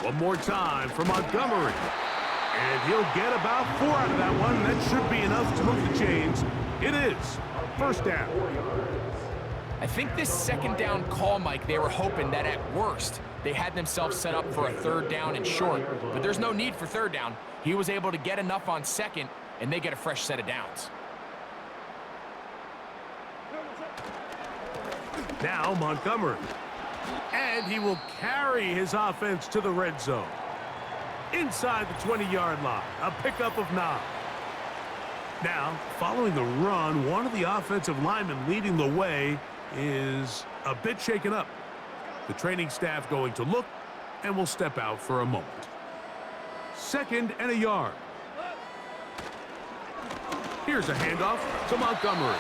[SPEAKER 2] One more time for Montgomery. And he'll get about 4 out of that one. That should be enough to move the chains. It is 1st down.
[SPEAKER 3] I think this 2nd down call, Mike, they were hoping that at worst they had themselves set up for a 3rd down and short. But there's no need for 3rd down. He was able to get enough on 2nd, and they get a fresh set of downs.
[SPEAKER 2] Now Montgomery. And he will carry his offense to the red zone. Inside the 20-yard line, a pickup of 9. Now, following the run, one of the offensive linemen leading the way is a bit shaken up. The training staff going to look and will step out for a moment. 2nd and a yard. Here's a handoff to Montgomery.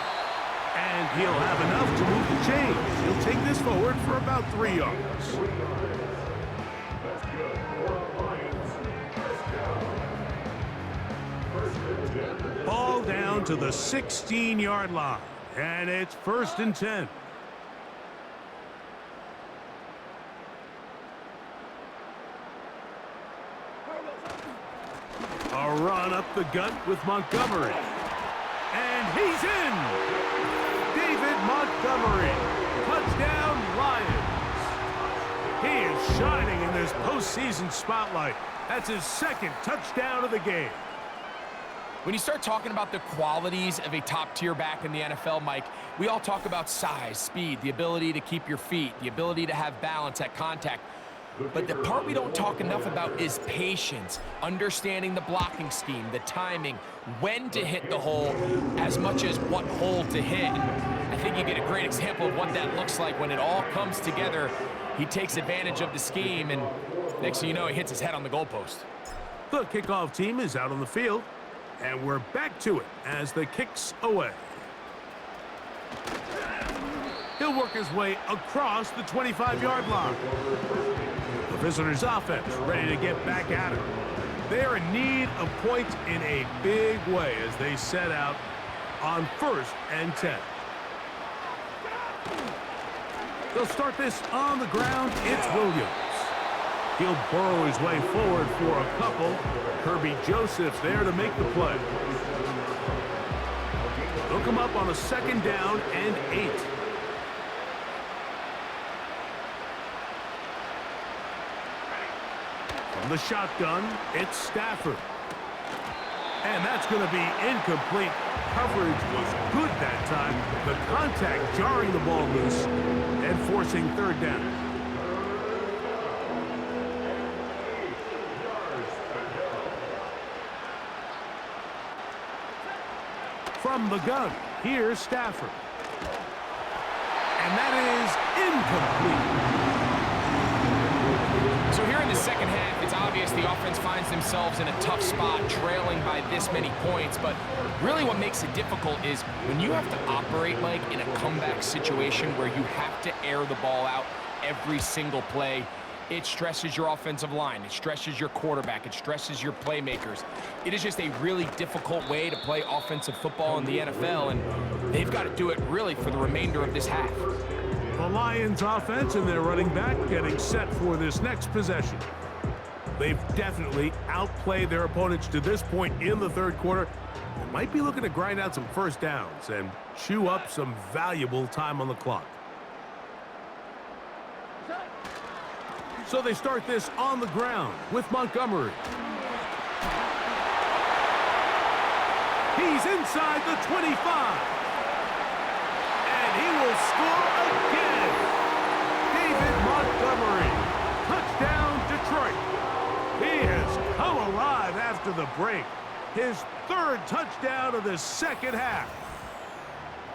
[SPEAKER 2] And he'll have enough to move the chains. He'll take this forward for about 3 yards. Ball down to the 16-yard line. And it's 1st and 10. A run up the gut with Montgomery. And he's in! David Montgomery. Touchdown, Lions. He is shining in this postseason spotlight. That's his 2nd touchdown of the game.
[SPEAKER 3] When you start talking about the qualities of a top-tier back in the NFL, Mike, we all talk about size, speed, the ability to keep your feet, the ability to have balance at contact. But the part we don't talk enough about is patience, understanding the blocking scheme, the timing, when to hit the hole, as much as what hole to hit. I think you get a great example of what that looks like when it all comes together. He takes advantage of the scheme, and next thing you know, he hits his head on the goalpost.
[SPEAKER 2] The kickoff team is out on the field, and we're back to it as the kick's away. He'll work his way across the 25-yard line. The visitors' offense ready to get back at it. They're in need of points in a big way as they set out on 1st and 10. They'll start this on the ground. It's Williams. He'll burrow his way forward for a couple. Kirby Joseph's there to make the play. They'll come up on a 2nd down and 8. From the shotgun, it's Stafford. And that's going to be incomplete. Coverage was good that time. The contact jarring the ball loose and forcing 3rd down. From the gun, here's Stafford. And that is incomplete.
[SPEAKER 3] So here in the second half, it's obvious the offense finds themselves in a tough spot, trailing by this many points. But really what makes it difficult is when you have to operate, Mike, in a comeback situation where you have to air the ball out every single play. It stresses your offensive line. It stresses your quarterback. It stresses your playmakers. It is just a really difficult way to play offensive football in the NFL, and they've got to do it really for the remainder of this half.
[SPEAKER 2] The Lions offense and their running back getting set for this next possession. They've definitely outplayed their opponents to this point in the 3rd quarter. They might be looking to grind out some 1st downs and chew up some valuable time on the clock. So they start this on the ground with Montgomery. He's inside the 25. And he will score again. David Montgomery. Touchdown, Detroit. He has come alive after the break. His 3rd touchdown of the second half.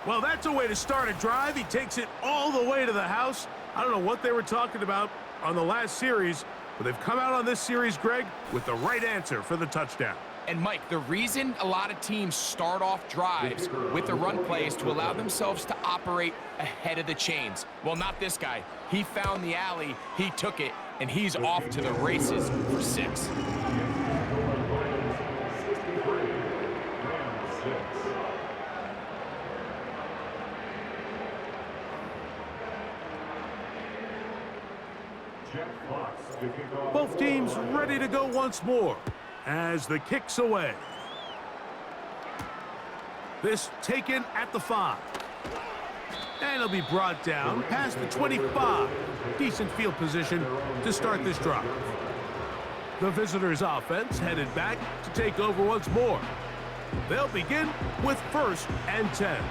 [SPEAKER 2] Well, that's a way to start a drive. He takes it all the way to the house. I don't know what they were talking about on the last series, but they've come out on this series, Greg, with the right answer for the touchdown.
[SPEAKER 3] And Mike, the reason a lot of teams start off drives with the run play is to allow themselves to operate ahead of the chains. Well, not this guy. He found the alley, he took it, and he's off to the races for 6.
[SPEAKER 2] Both teams ready to go once more as the kick's away. This taken at the 5. And it'll be brought down past the 25. Decent field position to start this drive. The visitors' offense headed back to take over once more. They'll begin with 1st and 10.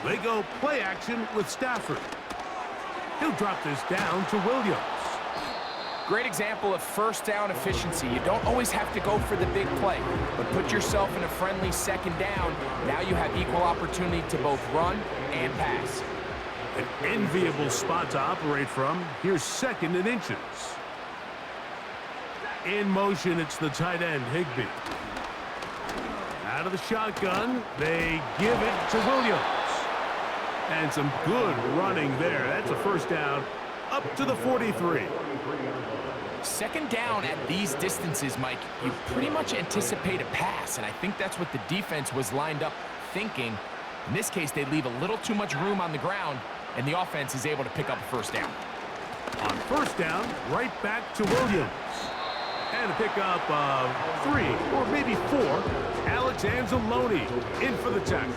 [SPEAKER 2] They go play action with Stafford. He'll drop this down to Williams.
[SPEAKER 3] Great example of 1st down efficiency. You don't always have to go for the big play, but put yourself in a friendly 2nd down. Now you have equal opportunity to both run and pass.
[SPEAKER 2] An enviable spot to operate from. Here's 2nd and inches. In motion, it's the tight end, Higbee. Out of the shotgun, they give it to Williams. And some good running there. That's a 1st down up to the 43.
[SPEAKER 3] 2nd down at these distances, Mike, you pretty much anticipate a pass, and I think that's what the defense was lined up thinking. In this case, they leave a little too much room on the ground, and the offense is able to pick up a 1st down.
[SPEAKER 2] On 1st down, right back to Williams. And a pickup of 3 or maybe 4. Alex Anzalone in for the tackle.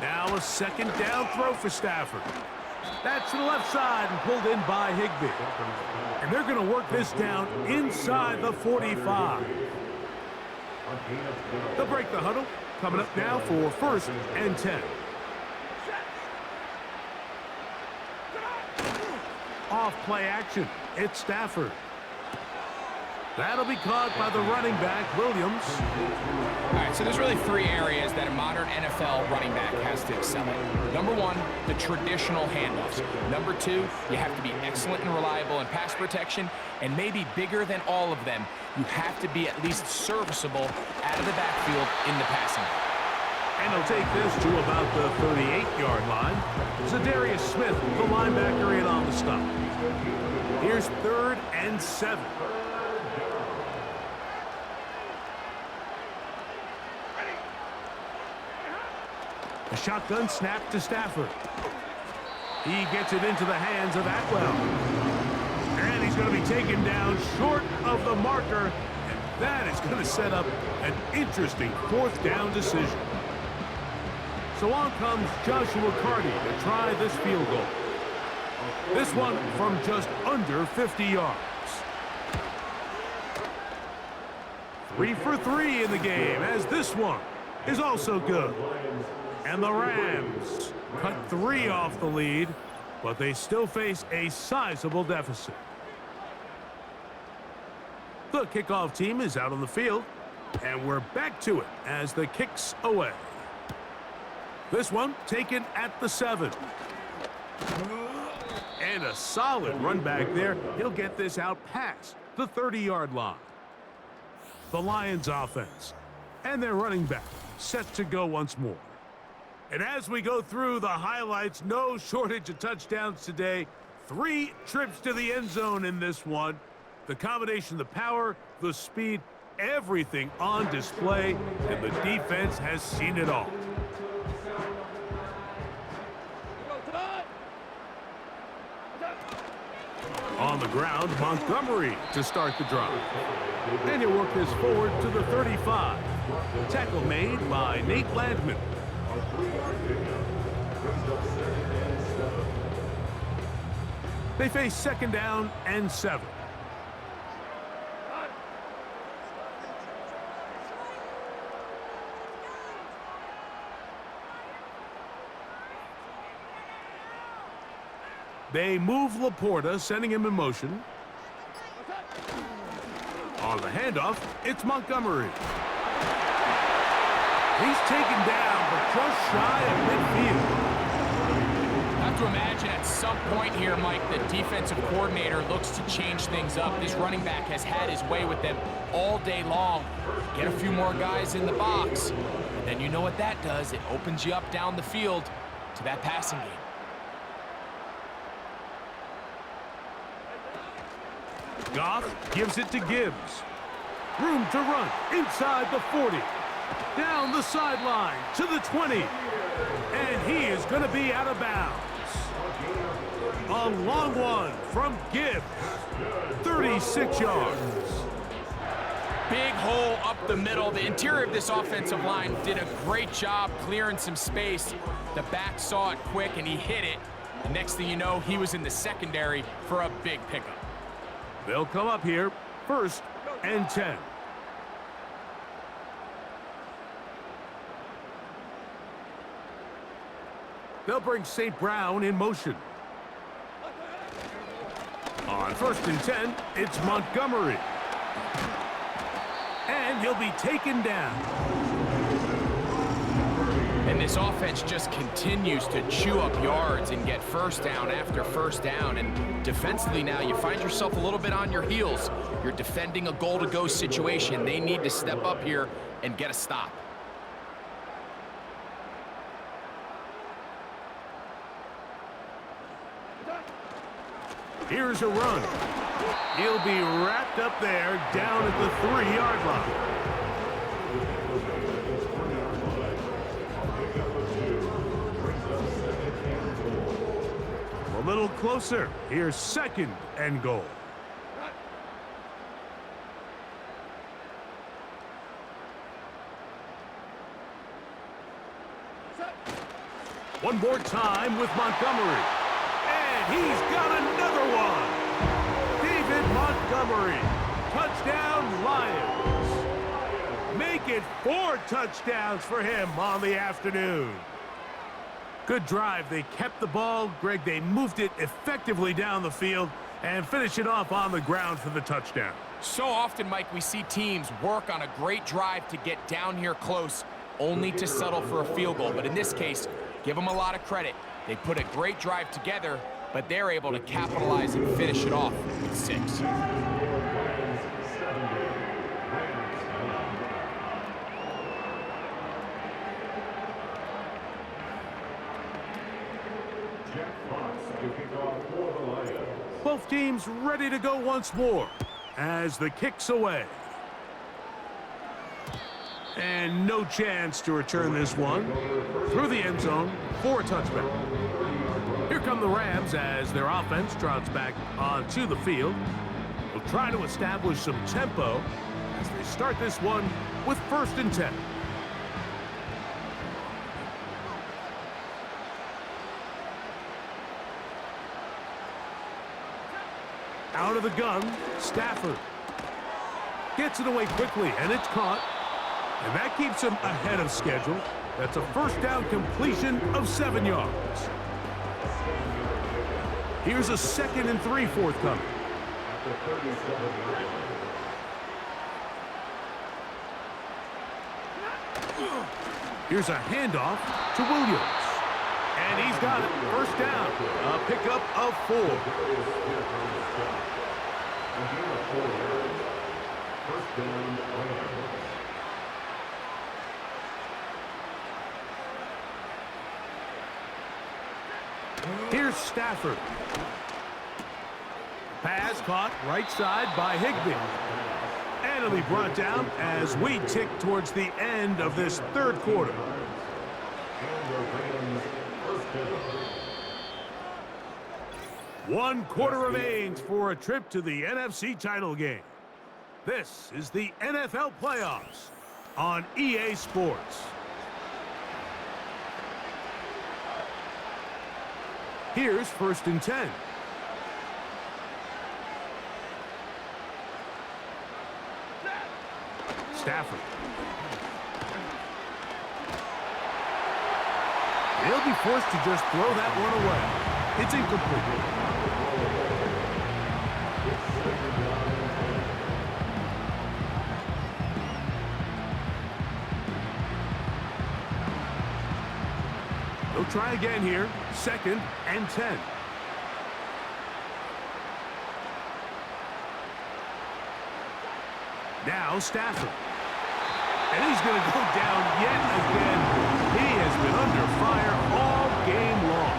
[SPEAKER 2] Now a 2nd down throw for Stafford. That's to the left side and pulled in by Higbee. And they're going to work this down inside the 45. They'll break the huddle. Coming up now for 1st and 10. Off play action. It's Stafford. That'll be caught by the running back, Williams.
[SPEAKER 3] All right, so there's really 3 areas that a modern NFL running back has to excel at. Number 1, the traditional handoffs. Number 2, you have to be excellent and reliable in pass protection. And maybe bigger than all of them, you have to be at least serviceable out of the backfield in the passing game.
[SPEAKER 2] And he'll take this to about the 38-yard line. Zadarius Smith, the linebacker, in on the stop. Here's Here's 3rd and 7. A shotgun snap to Stafford. He gets it into the hands of Atwell. And he's going to be taken down short of the marker. And that is going to set up an interesting 4th down decision. So on comes Joshua Carty to try this field goal. This one from just under 50 yards. 3 for 3 in the game, as this one is also good. And the Rams cut 3 off the lead, but they still face a sizable deficit. The kickoff team is out on the field, and we're back to it as the kick's away. This one taken at the 7. And a solid run back there. He'll get this out past the 30-yard line. The Lions offense and their running back set to go once more. And as we go through the highlights, no shortage of touchdowns today. 3 trips to the end zone in this one. The combination, the power, the speed, everything on display, and the defense has seen it all. On the ground, Montgomery to start the drive. And he'll work this forward to the 35. Tackle made by Nate Landman. They face 2nd down and 7. They move Laporta, sending him in motion. On the handoff, it's Montgomery. He's taken down, but just shy of midfield.
[SPEAKER 3] I have to imagine at some point here, Mike, the defensive coordinator looks to change things up. This running back has had his way with them all day long. Get a few more guys in the box, and then you know what that does. It opens you up down the field to that passing game.
[SPEAKER 2] Goff gives it to Gibbs. Room to run inside the 40. Down the sideline to the 20. And he is going to be out of bounds. A long one from Gibbs. 36 yards.
[SPEAKER 3] Big hole up the middle. The interior of this offensive line did a great job clearing some space. The back saw it quick, and he hit it. The next thing you know, he was in the secondary for a big pickup.
[SPEAKER 2] They'll come up here, 1st and 10. They'll bring St. Brown in motion. On 1st and 10, it's Montgomery. And he'll be taken down.
[SPEAKER 3] And this offense just continues to chew up yards and get 1st down after 1st down. And defensively now, you find yourself a little bit on your heels. You're defending a goal-to-go situation. They need to step up here and get a stop.
[SPEAKER 2] Here's a run. He'll be wrapped up there down at the 3-yard line. A little closer. Here's 2nd and goal. One more time with Montgomery. And he's got another one. David Montgomery. Touchdown, Lions. Make it 4 touchdowns for him on the afternoon. Good drive. They kept the ball. Greg, they moved it effectively down the field and finish it off on the ground for the touchdown.
[SPEAKER 3] So often, Mike, we see teams work on a great drive to get down here close, only to settle for a field goal. But in this case, give them a lot of credit. They put a great drive together, but they're able to capitalize and finish it off with 6.
[SPEAKER 2] Both Both teams ready to go once more as the kick's away. And no chance to return this one through the end zone for a touchback. Here come the Rams as their offense trots back onto the field. They'll try to establish some tempo as they start this one with 1st and 10. Out of the gun, Stafford gets it away quickly, and it's caught. And that keeps him ahead of schedule. That's a 1st down completion of 7 yards. Here's a 2nd and 3 forthcoming. Here's a handoff to Williams. And he's got it. 1st down. A pickup of 4. Here's Stafford. Pass caught right side by Higbee. And it'll be brought down as we tick towards the end of this 3rd quarter. One quarter remains for a trip to the NFC title game. This is the NFL playoffs on EA Sports. Here's 1st and 10. Stafford. They'll be forced to just throw that one away. It's incomplete. They'll try again here. 2nd and 10. Now Stafford. And he's going to go down yet again. He has been under fire all game long.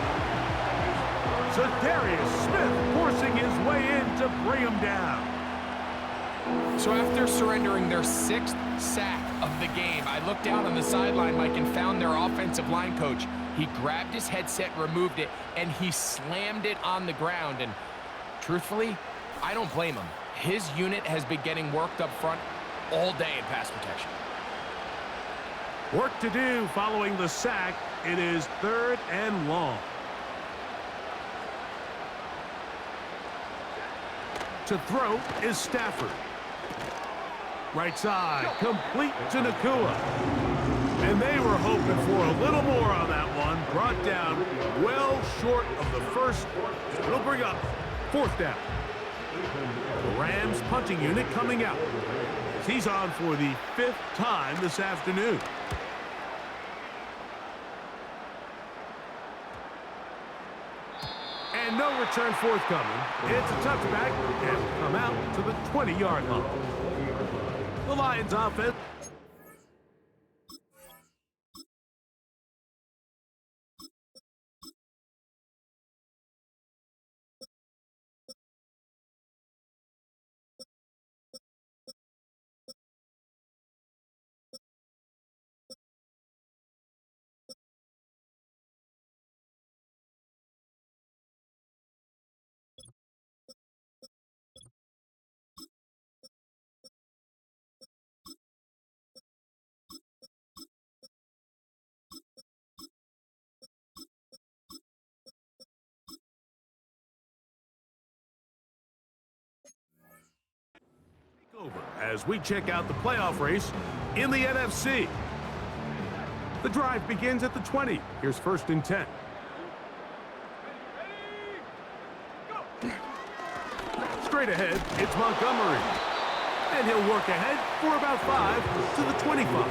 [SPEAKER 2] So Darius Smith forcing his way in to bring him down.
[SPEAKER 3] So after surrendering their 6th sack of the game, I looked down on the sideline, Mike, and found their offensive line coach. He grabbed his headset, removed it, and he slammed it on the ground. And truthfully, I don't blame him. His unit has been getting worked up front all day in pass protection.
[SPEAKER 2] Work to do following the sack. It is 3rd and long. To throw is Stafford. Right side, complete to Nakua. And they were hoping for a little more on that one. Brought down well short of the 1st. It'll bring up 4th down. The Rams punting unit coming out as he's on for the 5th time this afternoon. And no return forthcoming. It's a touchback and will come out to the 20-yard line. The Lions offense. Over as we check out the playoff race in the NFC. The drive begins at the 20. Here's 1st and 10. Straight ahead, it's Montgomery. And he'll work ahead for about 5 to the 25.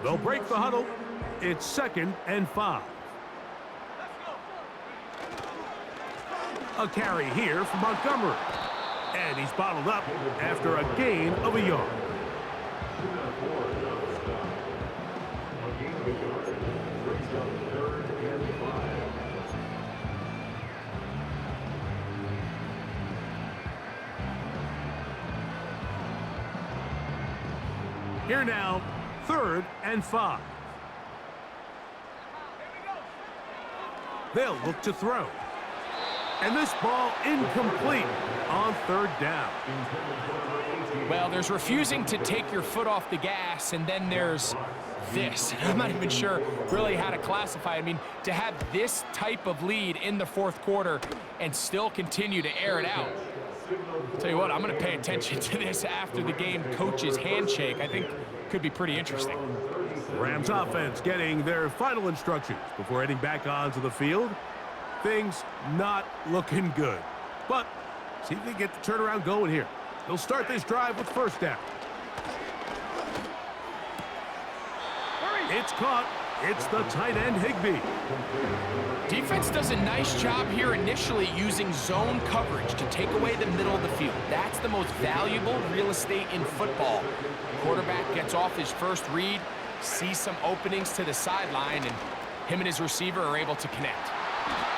[SPEAKER 2] They'll break the huddle. It's 2nd and 5. A carry here for Montgomery. And he's bottled up after a gain of a yard. Here now, 3rd and 5. They'll look to throw. And this ball incomplete on 3rd down.
[SPEAKER 3] Well, there's refusing to take your foot off the gas, and then there's this. I'm not even sure really how to classify it. I mean, to have this type of lead in the 4th quarter and still continue to air it out. I'll tell you what, I'm going to pay attention to this after the game coach's handshake. I think could be pretty interesting.
[SPEAKER 2] Rams offense getting their final instructions before heading back onto the field. Things not looking good. But see if they get the turnaround going here. They'll start this drive with 1st down. It's caught. It's the tight end, Higbee.
[SPEAKER 3] Defense does a nice job here initially using zone coverage to take away the middle of the field. That's the most valuable real estate in football. Quarterback gets off his first read, sees some openings to the sideline, and him and his receiver are able to connect.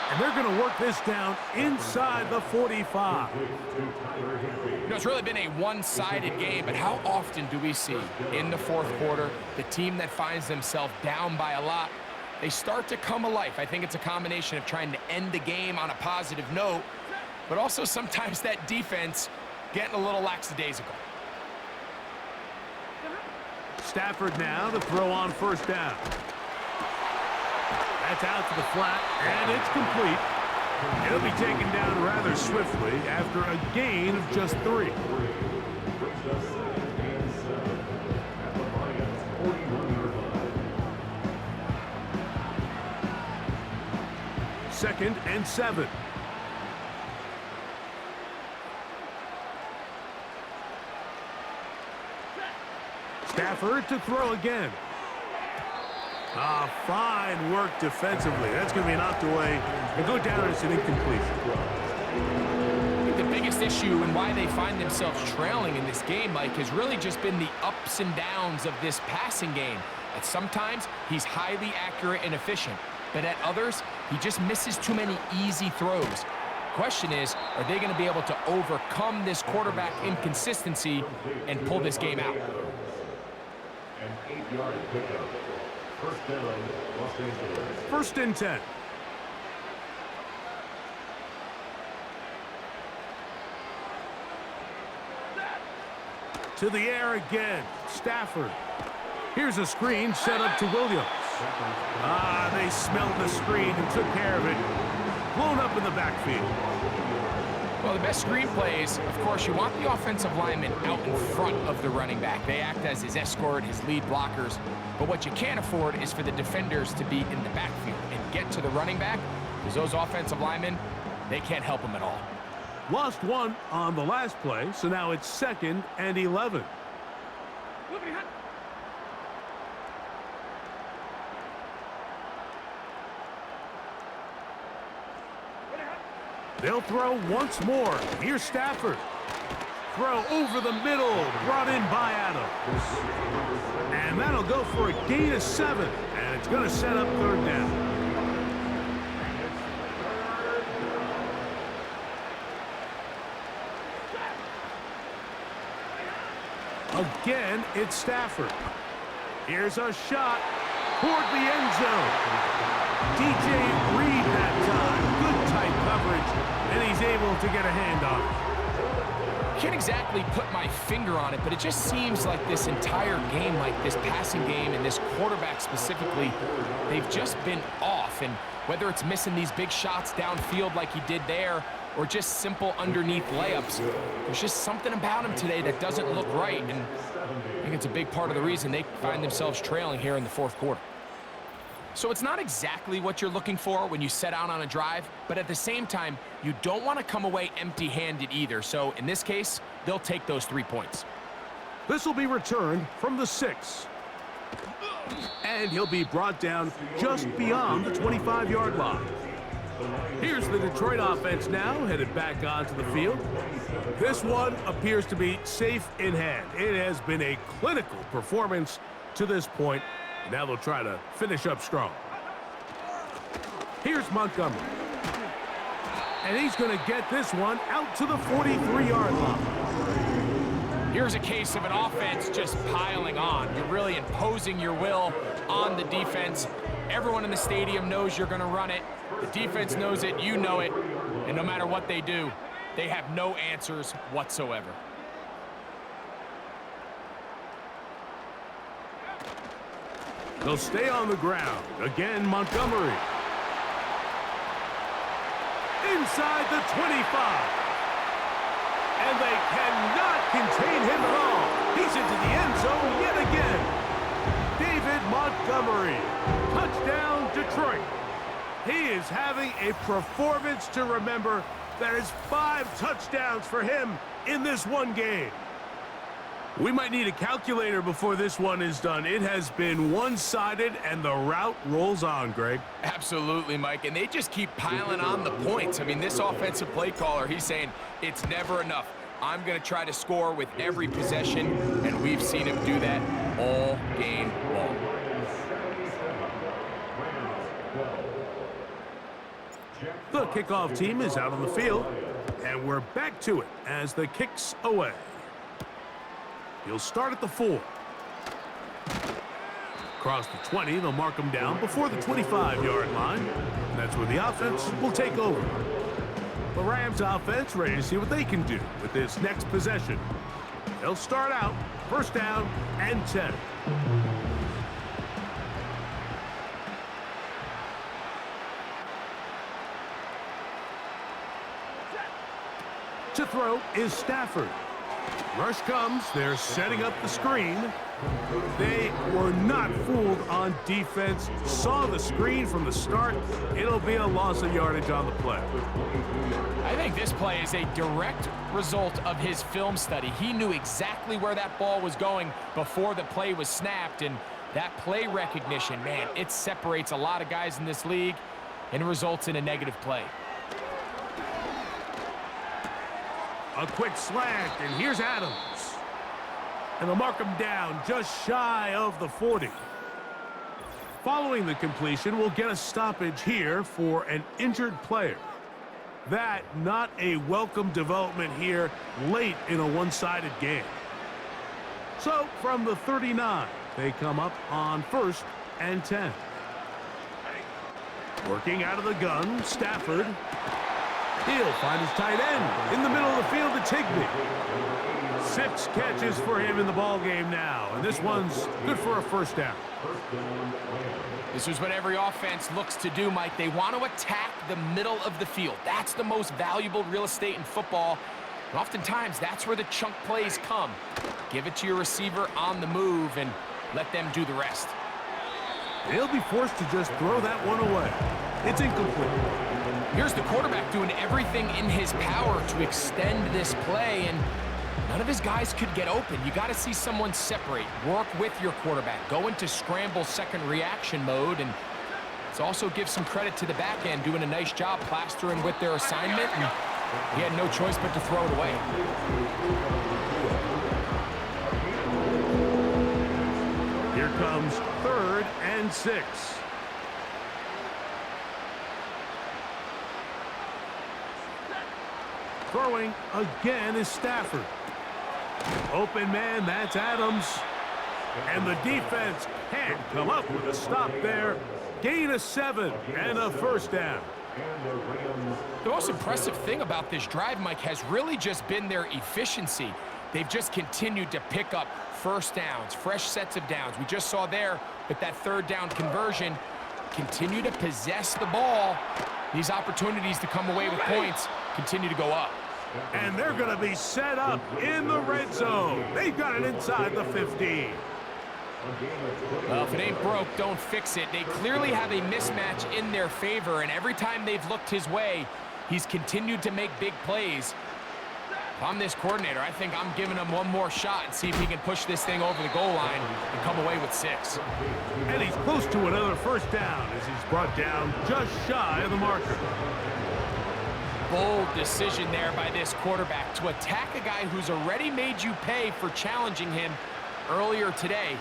[SPEAKER 2] And they're going to work this down inside the 45.
[SPEAKER 3] You know, it's really been a one-sided game, but how often do we see in the 4th quarter the team that finds themselves down by a lot, they start to come alive? I think it's a combination of trying to end the game on a positive note, but also sometimes that defense getting a little lackadaisical.
[SPEAKER 2] Stafford now to throw on 1st down. That's out to the flat, and it's complete. It'll be taken down rather swiftly after a gain of just 3. Second and 7. Stafford to throw again. Fine work defensively. That's going to be knocked away and go down as an incomplete.
[SPEAKER 3] I think the biggest issue and why they find themselves trailing in this game, Mike, has really just been the ups and downs of this passing game. At sometimes, he's highly accurate and efficient, but at others, he just misses too many easy throws. Question is, are they going to be able to overcome this quarterback inconsistency and pull this game out?
[SPEAKER 5] An 8-yard pickup. 1st down, Los Angeles.
[SPEAKER 2] 1st and 10. To the air again. Stafford. Here's a screen set up to Williams. They smelled the screen and took care of it. Blown up in the backfield.
[SPEAKER 3] Well, the best screen plays, of course, you want the offensive lineman out in front of the running back. They act as his escort, his lead blockers. But what you can't afford is for the defenders to be in the backfield and get to the running back, because those offensive linemen, they can't help him at all.
[SPEAKER 2] Lost 1 on the last play, so now it's 2nd and 11. They'll throw once more. Here's Stafford. Throw over the middle, brought in by Adams. And that'll go for a gain of 7, and it's going to set up 3rd down. Again, it's Stafford. Here's a shot toward the end zone. DJ Reed that time. Good tight coverage, and he's able to get a hand on it.
[SPEAKER 3] Can't exactly put my finger on it, but it just seems like this entire game, like this passing game and this quarterback specifically, they've just been off. And whether it's missing these big shots downfield like he did there, or just simple underneath layups, there's just something about him today that doesn't look right. And I think it's a big part of the reason they find themselves trailing here in the 4th quarter. So it's not exactly what you're looking for when you set out on a drive, but at the same time, you don't want to come away empty-handed either. So in this case, they'll take those 3 points.
[SPEAKER 2] This will be returned from the 6. And he'll be brought down just beyond the 25-yard line. Here's the Detroit offense now, headed back onto the field. This one appears to be safe in hand. It has been a clinical performance to this point, Now they'll try to finish up strong. Here's Montgomery. And he's going to get this one out to the 43-yard line.
[SPEAKER 3] Here's a case of an offense just piling on. You're really imposing your will on the defense. Everyone in the stadium knows you're going to run it. The defense knows it, you know it. And no matter what they do, they have no answers whatsoever.
[SPEAKER 2] They'll stay on the ground. Again, Montgomery. Inside the 25. And they cannot contain him at all. He's into the end zone yet again. David Montgomery. Touchdown, Detroit. He is having a performance to remember. That is 5 touchdowns for him in this one game. We might need a calculator before this one is done. It has been one-sided, and the route rolls on, Greg.
[SPEAKER 3] Absolutely, Mike, and they just keep piling on the points. I mean, this offensive play caller, he's saying it's never enough. I'm going to try to score with every possession, and we've seen him do that all game long.
[SPEAKER 2] The kickoff team is out on the field, and we're back to it as the kick's away. He'll start at the 4. Across the 20, they'll mark him down before the 25-yard line. That's where the offense will take over. The Rams offense ready to see what they can do with this next possession. They'll start out first down and 10. To throw is Stafford. Rush comes. They're setting up the screen. They were not fooled on defense. Saw the screen from the start. It'll be a loss of yardage on the play.
[SPEAKER 3] I think this play is a direct result of his film study. He knew exactly where that ball was going before the play was snapped, and that play recognition, man, it separates a lot of guys in this league and results in a negative play.
[SPEAKER 2] A quick slant, and here's Adams. And they'll mark him down just shy of the 40. Following the completion, we'll get a stoppage here for an injured player. That not a welcome development here late in a one-sided game. So from the 39, they come up on first and 10. Working out of the gun, Stafford. He'll find his tight end in the middle of the field to Tigbee. 6 catches for him in the ball game now, and this one's good for a first down.
[SPEAKER 3] This is what every offense looks to do, Mike. They want to attack the middle of the field. That's the most valuable real estate in football. And oftentimes, that's where the chunk plays come. Give it to your receiver on the move and let them do the rest.
[SPEAKER 2] They'll be forced to just throw that one away. It's incomplete.
[SPEAKER 3] Here's the quarterback doing everything in his power to extend this play, and none of his guys could get open. You got to see someone separate, work with your quarterback, go into scramble second reaction mode, and it's also give some credit to the back end doing a nice job plastering with their assignment, and he had no choice but to throw it away.
[SPEAKER 2] Here comes 3rd and 6. Throwing again is Stafford. Open man, that's Adams. And the defense can't come up with a stop there. Gain of 7 and a first down.
[SPEAKER 3] The most impressive thing about this drive, Mike, has really just been their efficiency. They've just continued to pick up first downs, fresh sets of downs. We just saw there with that 3rd down conversion, continue to possess the ball. These opportunities to come away with points continue to go up.
[SPEAKER 2] And they're going to be set up in the red zone. They've got it inside the 15.
[SPEAKER 3] Well, if it ain't broke, don't fix it. They clearly have a mismatch in their favor, and every time they've looked his way, he's continued to make big plays. If I'm this coordinator, I think I'm giving him one more shot and see if he can push this thing over the goal line and come away with 6.
[SPEAKER 2] And he's close to another first down as he's brought down just shy of the marker.
[SPEAKER 3] Bold decision there by this quarterback to attack a guy who's already made you pay for challenging him earlier today.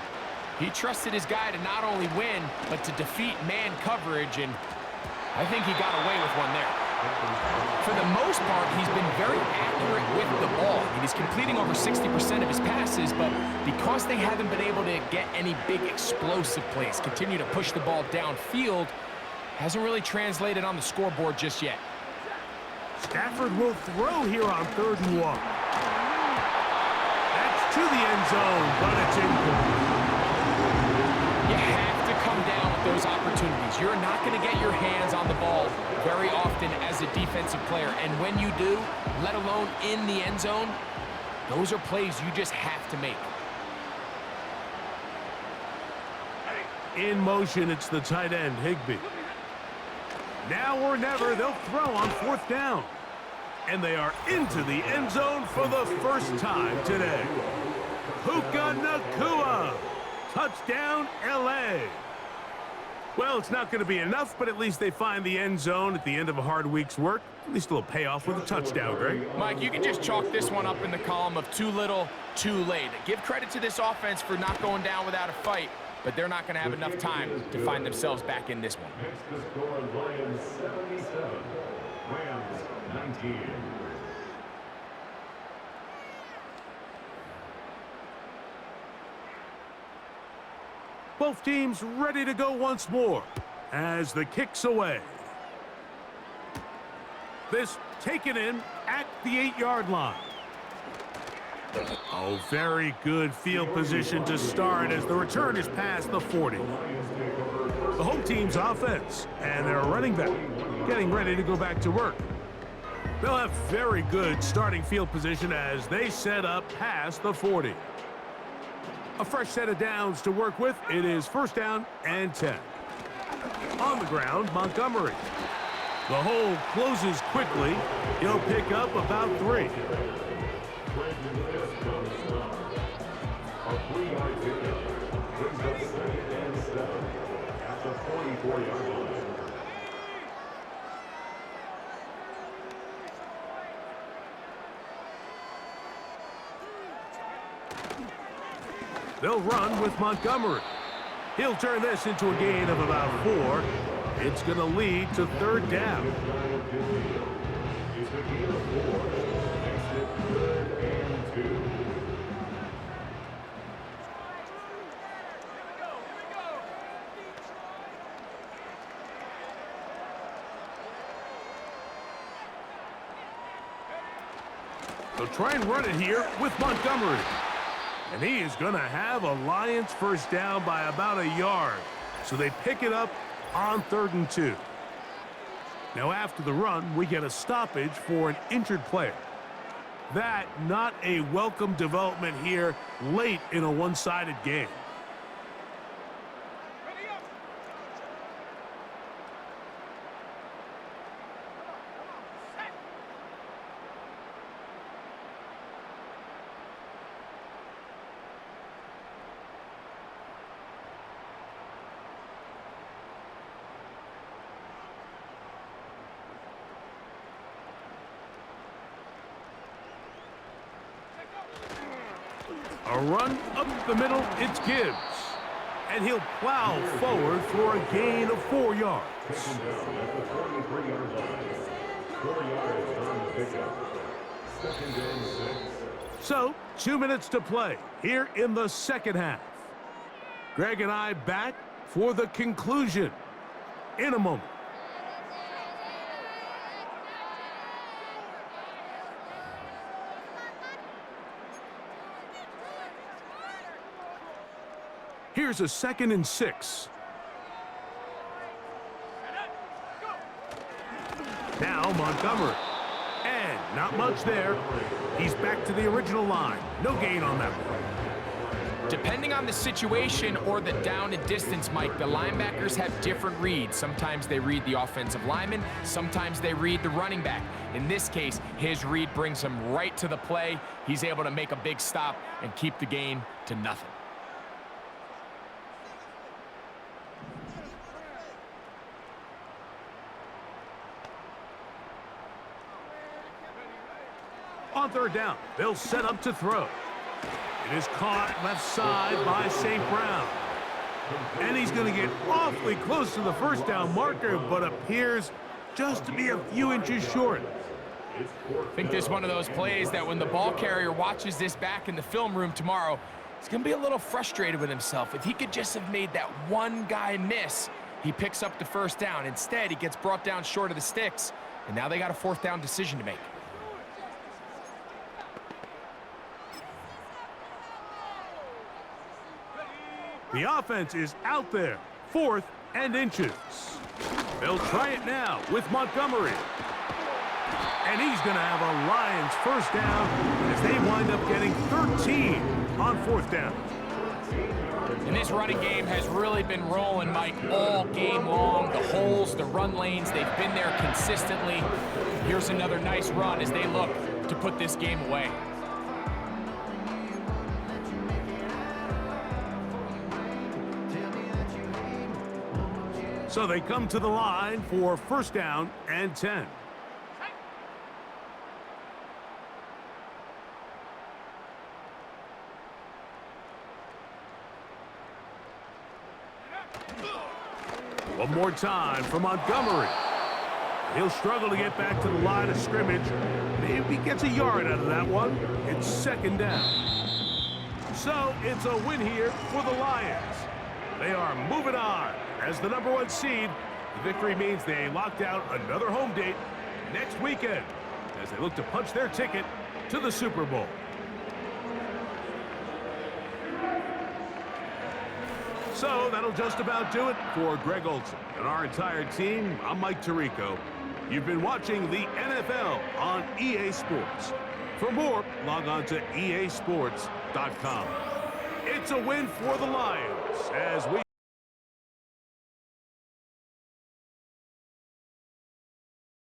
[SPEAKER 3] He trusted his guy to not only win, but to defeat man coverage, and I think he got away with one there. For the most part, he's been very accurate with the ball. I mean, he's completing over 60% of his passes, but because they haven't been able to get any big explosive plays, continue to push the ball downfield, hasn't really translated on the scoreboard just yet.
[SPEAKER 2] Stafford will throw here on 3rd and 1. That's to the end zone, but it's incomplete.
[SPEAKER 3] You have to come down with those opportunities. You're not going to get your hands on the ball very often as a defensive player. And when you do, let alone in the end zone, those are plays you just have to make.
[SPEAKER 2] In motion, it's the tight end, Higbee. Now or never, they'll throw on 4th down. And they are into the end zone for the first time today. Puka Nacua. Touchdown, L.A. Well, it's not going to be enough, but at least they find the end zone at the end of a hard week's work. At least a little payoff with a touchdown, Greg.
[SPEAKER 3] Mike, you can just chalk this one up in the column of too little, too late. Give credit to this offense for not going down without a fight, but they're not going to have enough time to find themselves back in this one.
[SPEAKER 5] Next to score, Lions 77, Rams 19.
[SPEAKER 2] Both teams ready to go once more as the kick's away. This taken in at the 8-yard line. Oh, very good field position to start as the return is past the 40. The home team's offense and their running back getting ready to go back to work. They'll have very good starting field position as they set up past the 40. A fresh set of downs to work with. It is 1st down and 10. On the ground, Montgomery. The hole closes quickly. He'll pick up about 3.
[SPEAKER 5] A 3-yard pickup brings up 2nd and 7 at the 44-yard line.
[SPEAKER 2] They'll run with Montgomery. He'll turn this into a gain of about 4. It's going to lead to 3rd down.
[SPEAKER 5] It's a gain of 4. Makes it 3rd and 2.
[SPEAKER 2] They'll try and run it here with Montgomery. And he is going to have a Lions 1st down by about a yard. So they pick it up on 3rd and 2. Now after the run, we get a stoppage for an injured player. That not a welcome development here late in a one-sided game. A run up the middle, it's Gibbs. And he'll plow forward for a gain of 4 yards.
[SPEAKER 5] Second down at the 43-yard line. 4 yards on the pickup. 2nd and 6.
[SPEAKER 2] So, 2 minutes to play here in the second half. Greg and I back for the conclusion in a moment. Here's a 2nd and 6. Now Montgomery. And not much there. He's back to the original line. No gain on that one.
[SPEAKER 3] Depending on the situation or the down and distance, Mike, the linebackers have different reads. Sometimes they read the offensive lineman. Sometimes they read the running back. In this case, his read brings him right to the play. He's able to make a big stop and keep the gain to nothing.
[SPEAKER 2] On 3rd down, they'll set up to throw. It is caught left side by St. Brown. And he's going to get awfully close to the first down marker, but appears just to be a few inches short.
[SPEAKER 3] I think this is one of those plays that when the ball carrier watches this back in the film room tomorrow, he's going to be a little frustrated with himself. If he could just have made that one guy miss, he picks up the first down. Instead, he gets brought down short of the sticks, and now they got a fourth down decision to make.
[SPEAKER 2] The offense is out there, 4th and inches. They'll try it now with Montgomery. And he's going to have a Lions first down as they wind up getting 13 on 4th down.
[SPEAKER 3] And this running game has really been rolling, Mike, all game long. The holes, the run lanes, they've been there consistently. Here's another nice run as they look to put this game away.
[SPEAKER 2] So they come to the line for first down and 10. One more time for Montgomery. He'll struggle to get back to the line of scrimmage. Maybe gets a yard out of that one. It's second down. So it's a win here for the Lions. They are moving on as the #1 seed. The victory means they locked out another home date next weekend as they look to punch their ticket to the Super Bowl. So that'll just about do it for Greg Olson and our entire team. I'm Mike Tirico. You've been watching the NFL on EA Sports. For more, log on to easports.com. It's a win for the Lions as we